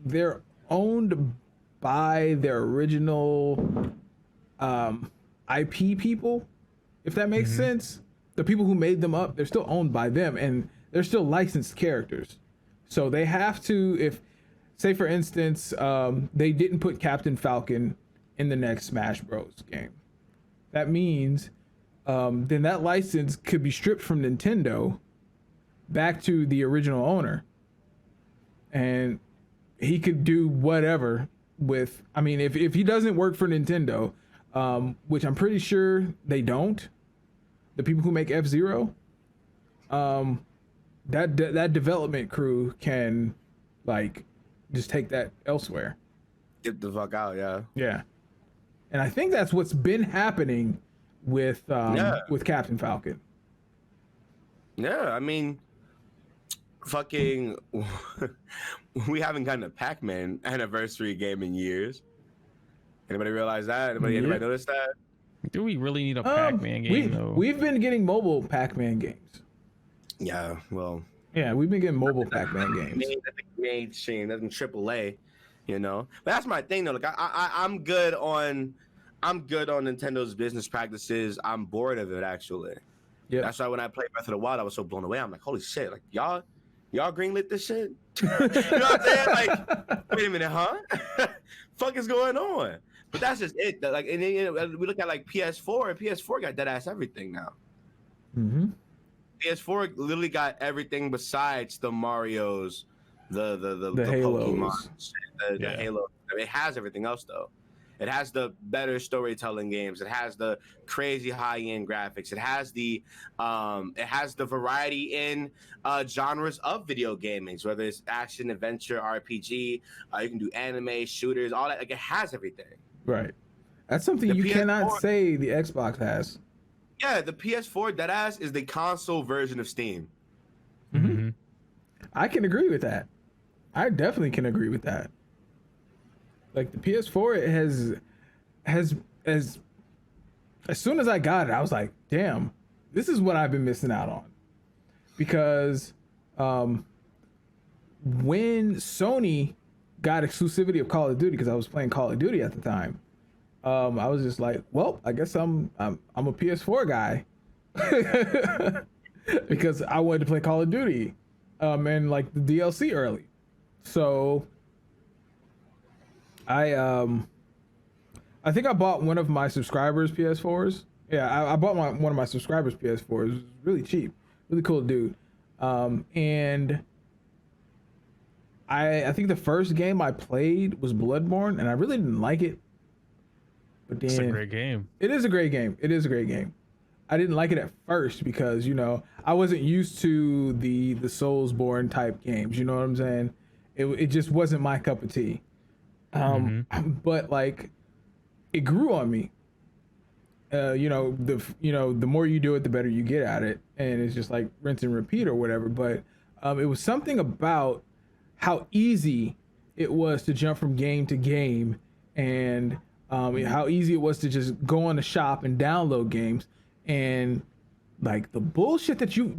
they're owned by their original IP people, if that makes sense. The people who made them up, they're still owned by them and they're still licensed characters. So they have to, if say for instance, they didn't put Captain Falcon in the next Smash Bros game. That means then that license could be stripped from Nintendo back to the original owner. And he could do whatever with. I mean, if he doesn't work for Nintendo, which I'm pretty sure they don't, the people who make F-Zero, that development crew can like just take that elsewhere. Get the fuck out, yeah. Yeah, and I think that's what's been happening with Captain Falcon. Yeah, I mean, fucking, we haven't gotten a Pac-Man anniversary game in years. Anybody realize that? Anybody notice that? Do we really need a Pac-Man game though? We've been getting mobile Pac-Man games. Yeah, well. Yeah, we've been getting mobile Pac-Man games. Mainstream, that's in AAA, you know. But that's my thing though. Like I'm good on Nintendo's business practices. I'm bored of it actually. Yeah. That's why when I played Breath of the Wild, I was so blown away. I'm like, holy shit! Like y'all greenlit this shit. You know what I'm saying? Like, wait a minute, huh? Fuck is going on? But that's just it. Like, and then, you know, we look at like PS4, and PS4 got dead ass everything now. Mm-hmm. PS4 literally got everything besides the Mario's, the Halos. Pokemon, the Halo. I mean, it has everything else though. It has the better storytelling games. It has the crazy high-end graphics. It has the variety in genres of video gaming, whether it's action, adventure, RPG. You can do anime, shooters, all that. Like, it has everything. Right. That's something you cannot say the Xbox has. Yeah, the PS4 deadass is the console version of Steam. Mm-hmm. I can agree with that. I definitely can agree with that. Like the PS4, it has as soon as I got it, I was like, damn, this is what I've been missing out on. Because when Sony got exclusivity of Call of Duty, because I was playing Call of Duty at the time, I was just like, well, I guess I'm a PS4 guy. Because I wanted to play Call of Duty and like the DLC early. So I think I bought one of my subscribers' PS4s. Yeah, I bought one of my subscribers' PS4s. It was really cheap, really cool dude. And I think the first game I played was Blood-Borne, and I really didn't like it. But then, it's a great game. It is a great game. It is a great game. I didn't like it at first because, you know, I wasn't used to the Soulsborne type games. You know what I'm saying? It just wasn't my cup of tea. But like, it grew on me. The more you do it, the better you get at it, and it's just like rinse and repeat or whatever. But it was something about how easy it was to jump from game to game, and how easy it was to just go on the shop and download games, and like the bullshit that you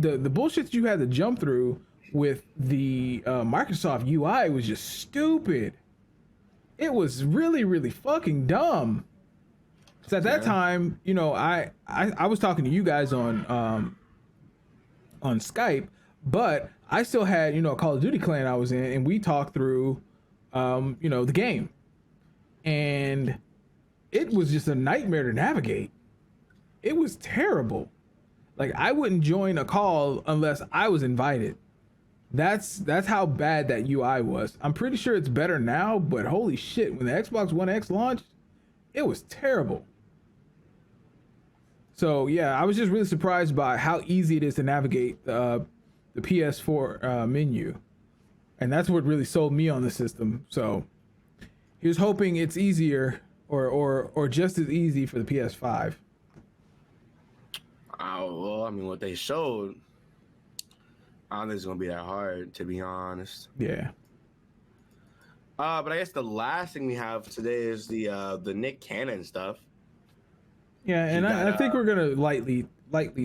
had to jump through with the Microsoft UI was just stupid. It was really, really fucking dumb. So at that time, you know, I was talking to you guys on Skype, but I still had, you know, a Call of Duty clan I was in, and we talked through, you know, the game, and it was just a nightmare to navigate. It was terrible. Like, I wouldn't join a call unless I was invited. That's how bad that UI was. I'm pretty sure it's better now, but holy shit, when the Xbox One X launched, it was terrible. So yeah, I was just really surprised by how easy it is to navigate the PS4 menu, and that's what really sold me on the system. So he was hoping it's easier or just as easy for the PS5. Oh, well, I mean, what they showed, I don't think it's gonna be that hard, to be honest. Yeah. But I guess the last thing we have today is the Nick Canon stuff. Yeah, and I think we're gonna lightly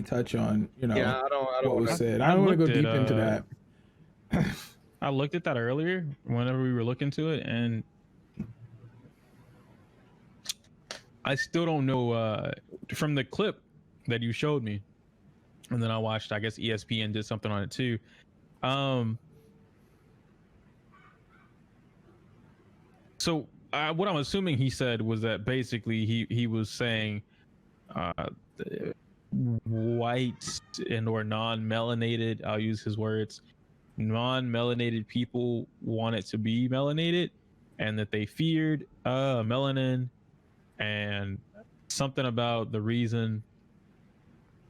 touch on, you know, what was said. I don't want to go deep into that. I looked at that earlier whenever we were looking to it, and I still don't know from the clip that you showed me, and then I watched, I guess ESPN did something on it too. So what I'm assuming he said was that basically he was saying white and or non-melanated, I'll use his words, non-melanated people wanted to be melanated, and that they feared melanin, and something about the reason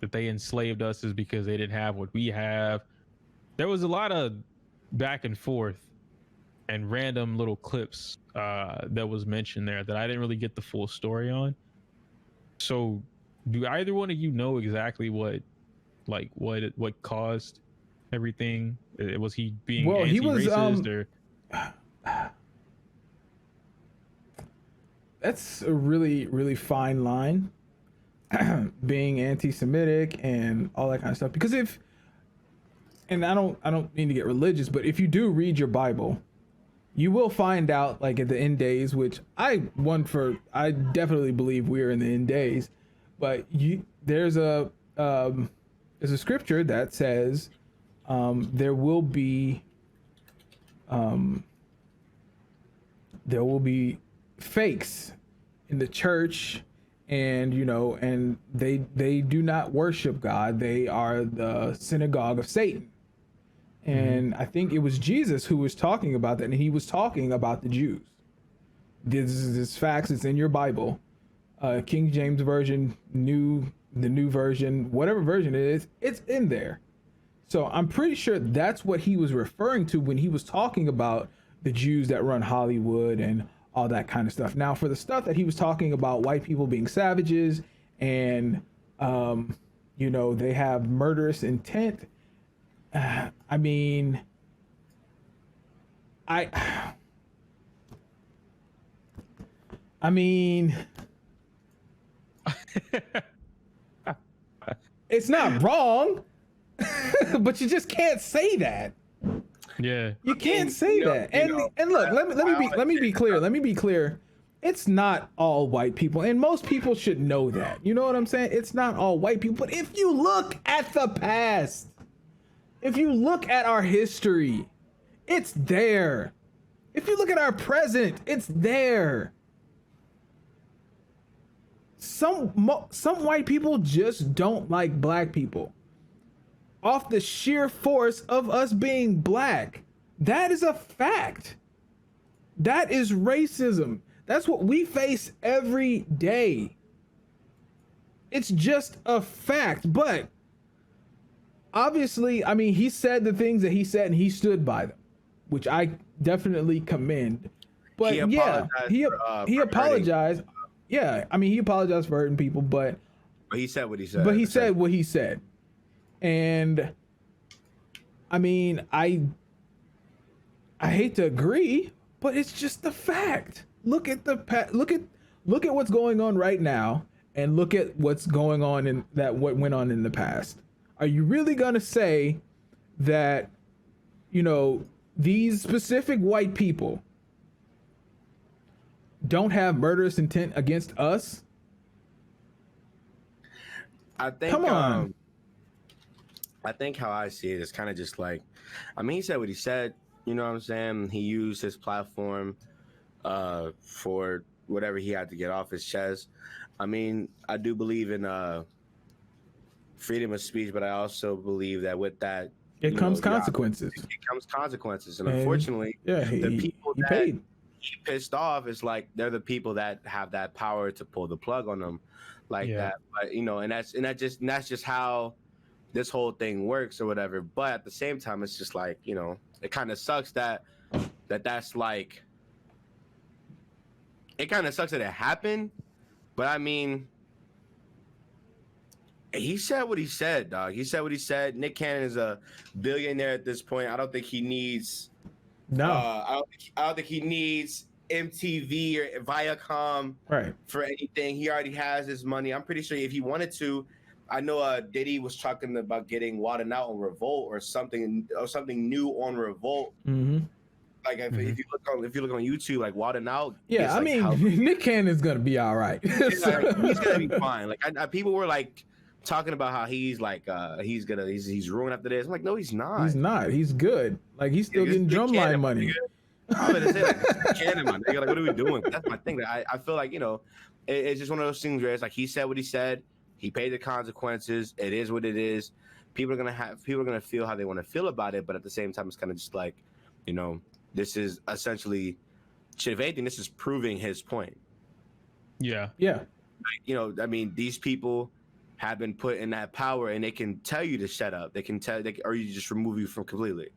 that they enslaved us is because they didn't have what we have. There was a lot of back and forth and random little clips that was mentioned there that I didn't really get the full story on. So do either one of you know exactly what caused everything? Was he being anti-racist or? That's a really, really fine line, being anti-Semitic and all that kind of stuff. Because and I don't mean to get religious, but if you do read your Bible, you will find out, like, at the end days, which I definitely believe we're in the end days, but there's a scripture that says there will be fakes in the church, and and they do not worship God. They are the synagogue of Satan. And I think it was Jesus who was talking about that, and he was talking about the Jews. This is facts. It's in your Bible, King James version, the new version, whatever version it is, it's in there. So I'm pretty sure that's what he was referring to when he was talking about the Jews that run Hollywood and all that kind of stuff. Now, for the stuff that he was talking about, white people being savages and they have murderous intent. I mean, it's not wrong, but you just can't say that. Yeah, you can't say that. And look, let me be clear. Let me be clear. It's not all white people, and most people should know that. You know what I'm saying? It's not all white people. But if you look at the past, if you look at our history, it's there. If you look at our present, it's there. Some white people just don't like black people off the sheer force of us being black. That is a fact. That is racism. That's what we face every day. It's just a fact. But obviously, I mean, he said the things that he said and he stood by them, which I definitely commend. But he apologized. Yeah, I mean, he apologized for hurting people, but he said what he said. But he said what he said. And I mean, I hate to agree, but it's just the fact. Look at what's going on right now, and look at what's going on in that what went on in the past. Are you really gonna say that these specific white people don't have murderous intent against us? I think. Come on. I think how I see it is kind of just like, I mean, he said what he said. You know what I'm saying? He used his platform for whatever he had to get off his chest. I mean, I do believe in freedom of speech, but I also believe that with that, it comes consequences. It comes consequences, and unfortunately, the people that he pissed off is like they're the people that have that power to pull the plug on them, like that. But and that's just how this whole thing works or whatever. But at the same time, it's just like it kind of sucks that's like, it kind of sucks that it happened. But I mean, he said what he said, dog. He said what he said. Nick Cannon is a billionaire at this point. I don't think he needs. No. I don't think he needs MTV or Viacom for anything. He already has his money. I'm pretty sure if he wanted to, I know Diddy was talking about getting Wadded Out on Revolt or something new on Revolt. Mm-hmm. Like if you look on YouTube, like Wadded Out. Yeah, I mean, Nick Cannon's gonna be all right. He's gonna be fine. Like people were like talking about how he's like he's ruined after this. I'm like, no, he's not. He's not. He's good. Like he's still getting drumline money. I'm gonna say like Canon, man. Like, what are we doing? That's my thing. Like, I feel like it's just one of those things where it's like he said what he said. He paid the consequences. It is what it is. people are gonna feel how they want to feel about it, but at the same time, it's kind of just like, this is essentially, if anything, this is proving his point. Yeah. I mean, these people have been put in that power, and they can tell you to shut up. They can tell, or you just remove you from completely.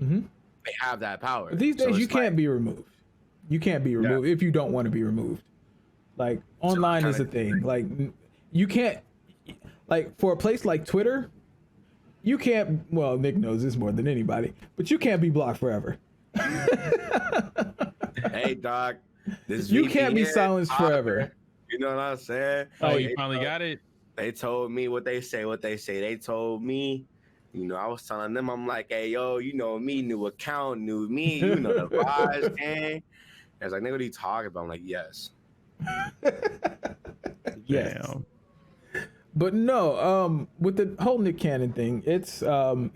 Mm-hmm. They have that power. But these days, you can't be removed. You can't be removed if you don't want to be removed. Like, online is a thing. Like, you can't, like, for a place like Twitter, you can't, well, Nick knows this more than anybody, but you can't be blocked forever. Hey, Doc. You can't be silenced forever. You know what I'm saying? Oh, you finally got it? They told me what they say. They told me, I was telling them, I'm like, hey, yo, me, new account, new me, the vibes, gang. I was like, nigga, what are you talking about? I'm like, yes. Yes. Damn. But no, with the whole Nick Cannon thing, it's a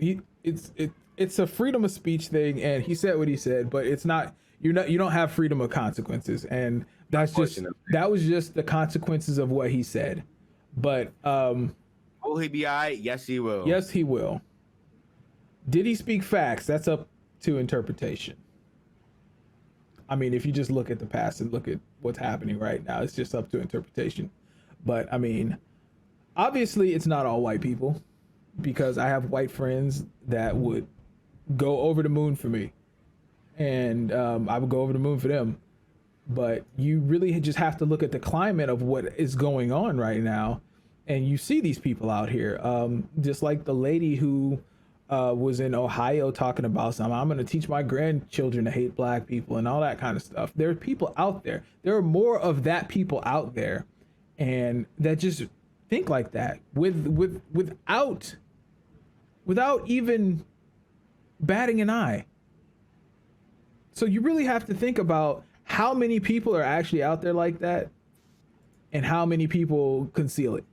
freedom of speech thing, and he said what he said, but it's not, you don't have freedom of consequences, and that was just the consequences of what he said. But will he be all right? Yes, he will. Yes, he will. Did he speak facts? That's up to interpretation. I mean, if you just look at the past and look at what's happening right now, it's just up to interpretation. But I mean, obviously it's not all white people, because I have white friends that would go over the moon for me, and I would go over the moon for them. But you really just have to look at the climate of what is going on right now, and you see these people out here, just like the lady who was in Ohio talking about I'm going to teach my grandchildren to hate black people and all that kind of stuff. There are people out there. There are more of that people out there, and that just think like that without even batting an eye. So you really have to think about how many people are actually out there like that, and how many people conceal it.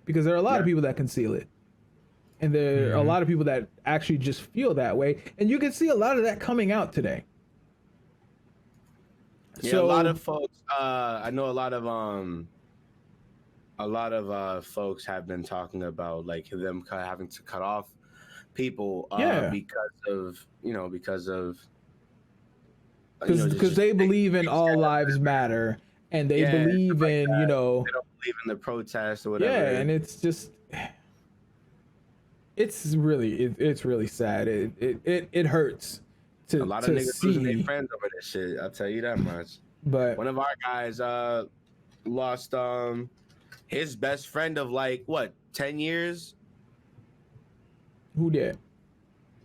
Because there are a lot of people that conceal it. And there are a lot of people that actually just feel that way. And you can see a lot of that coming out today. Yeah, so, a lot of folks, I know a lot of folks have been talking about like them having to cut off people because they believe in all lives matter, and they believe in, they don't believe in the protest or whatever. Yeah, and it's just, it's really sad. It hurts to a lot of niggas losing their friends over this shit. I'll tell you that much. But one of our guys lost his best friend of 10 years. Who did?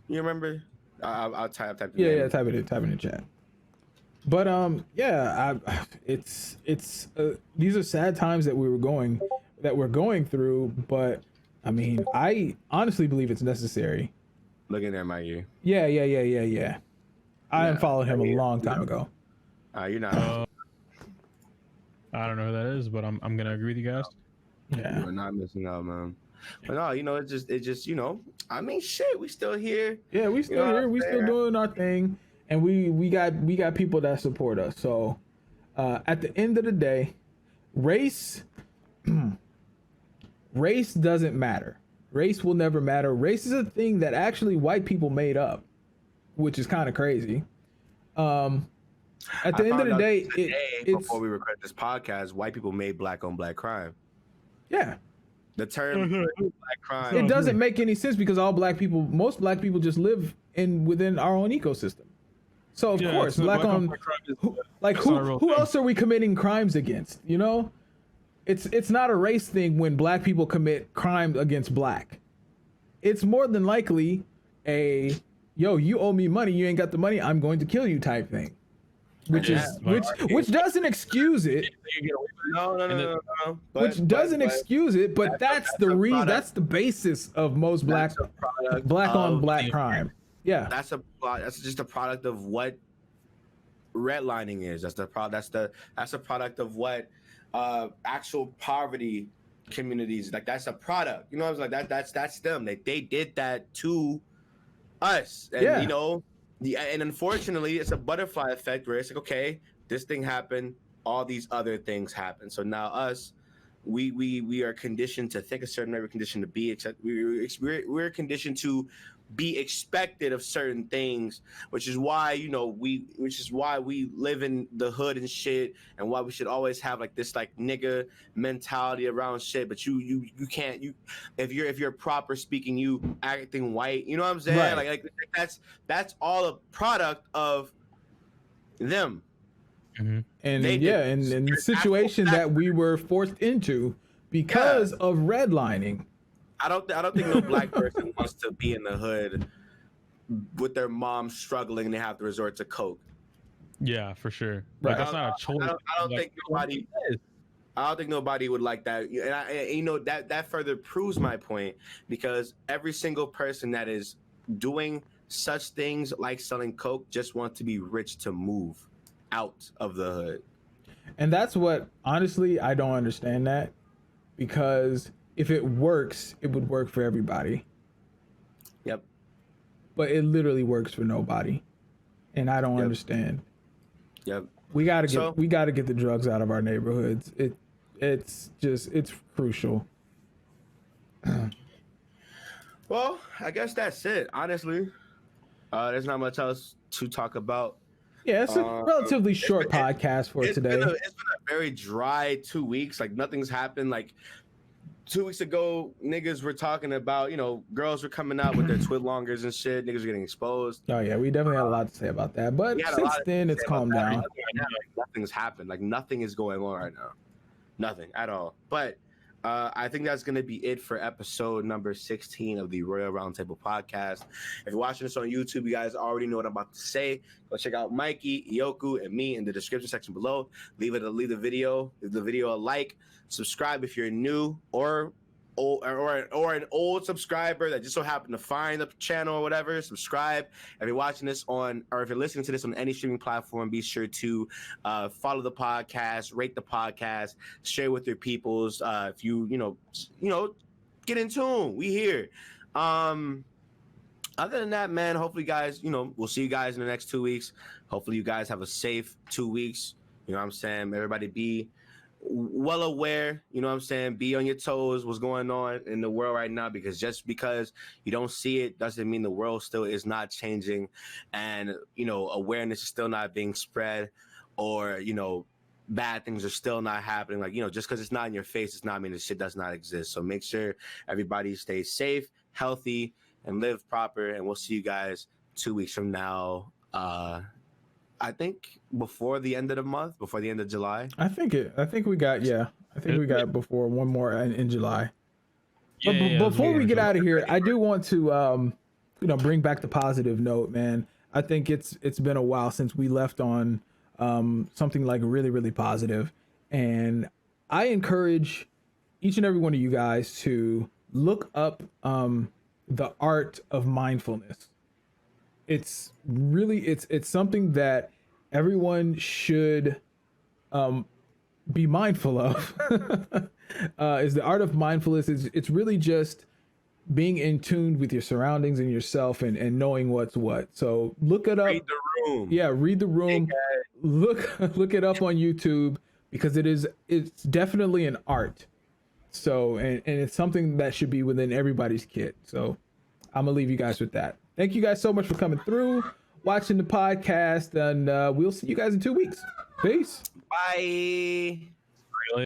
You remember? I'll type type it in the chat. But it's these are sad times that we're going through, but I mean, I honestly believe it's necessary. Look in there, Mikey. Yeah. I unfollowed him a long time ago. You're not. I don't know who that is, but I'm gonna agree with you guys. Yeah, you're not missing out, man. But no, it's just I mean, shit, we still here. Yeah, we still here. We still doing our thing, and we got people that support us. So at the end of the day, race doesn't matter. Race will never matter. Race is a thing that actually white people made up, which is kind of crazy. At the end of the day, before we record this podcast, white people made black on black crime. Yeah. The term black crime. It doesn't make any sense, because most black people just live within our own ecosystem. So of course, black on who else are we committing crimes against? It's not a race thing when black people commit crime against black. It's more than likely you owe me money, you ain't got the money, I'm going to kill you type thing. Which doesn't excuse it. No. Which doesn't excuse it, but that's the reason. That's the basis of most black on black crime. Yeah, that's just a product of what redlining is. That's a product of what actual poverty communities, like, that's a product. I was like, that's them. They did that to us, and and unfortunately, it's a butterfly effect where it's like, okay, this thing happened, all these other things happen. So now us, we are conditioned to think a certain way. We're conditioned to be we're conditioned to be expected of certain things, which is why we live in the hood and shit, and why we should always have like this like nigga mentality around shit. But you can't, if you're proper speaking, you acting white, you know what I'm saying? Right. Like that's all a product of them. And and the situation that we were forced into because of redlining. I don't think no black person wants to be in the hood with their mom struggling and they have to resort to coke. Yeah, for sure. Like, that's not a choice. I don't think nobody would like that. And that further proves my point, because every single person that is doing such things like selling coke just wants to be rich to move out of the hood. And that's what, honestly, I don't understand that, because if it works, it would work for everybody. Yep. But it literally works for nobody. And I don't understand. Yep. We gotta get the drugs out of our neighborhoods. It's crucial. Well, I guess that's it. Honestly, there's not much else to talk about. Yeah, it's a relatively short podcast for today. It's been a very dry 2 weeks. Like, nothing's happened. Like, 2 weeks ago, niggas were talking about, girls were coming out with their twidlongers and shit. Niggas were getting exposed. Oh yeah, we definitely had a lot to say about that. But since then, it's calmed down. Like, nothing's happened. Like, nothing is going on right now. Nothing at all. But I think that's going to be it for episode number 16 of the Royal Roundtable podcast. If you're watching this on YouTube, you guys already know what I'm about to say. Go check out Mikey, Yoku, and me in the description section below. Leave the video a like. Subscribe if you're new or an old subscriber that just so happened to find the channel or whatever. Subscribe. If you're watching this if you're listening to this on any streaming platform, be sure to follow the podcast, rate the podcast, share with your peoples. If you get in tune, we here. Other than that, man, hopefully guys, we'll see you guys in the next 2 weeks. Hopefully you guys have a safe 2 weeks. You know what I'm saying? Everybody be well aware, you know what I'm saying? Be on your toes, what's going on in the world right now, because just because you don't see it doesn't mean the world still is not changing, and awareness is still not being spread, or bad things are still not happening. Like, just because it's not in your face does not mean the shit does not exist. So make sure everybody stays safe, healthy, and live proper, and we'll see you guys 2 weeks from now. I think before the end of the month, before the end of July. I think we got before one more in July. But before we get out of here, I do want to bring back the positive note, man. I think it's been a while since we left on something like really, really positive. And I encourage each and every one of you guys to look up the Art of Mindfulness. It's really, it's something that everyone should be mindful of. Is the Art of Mindfulness. It's really just being in tune with your surroundings and yourself, and knowing what's what. So look it up. Read the Room. Yeah, read the Room. Look it up on YouTube, because it's definitely an art. So and it's something that should be within everybody's kit. So I'm gonna leave you guys with that. Thank you guys so much for coming through, watching the podcast, and we'll see you guys in 2 weeks. Peace. Bye.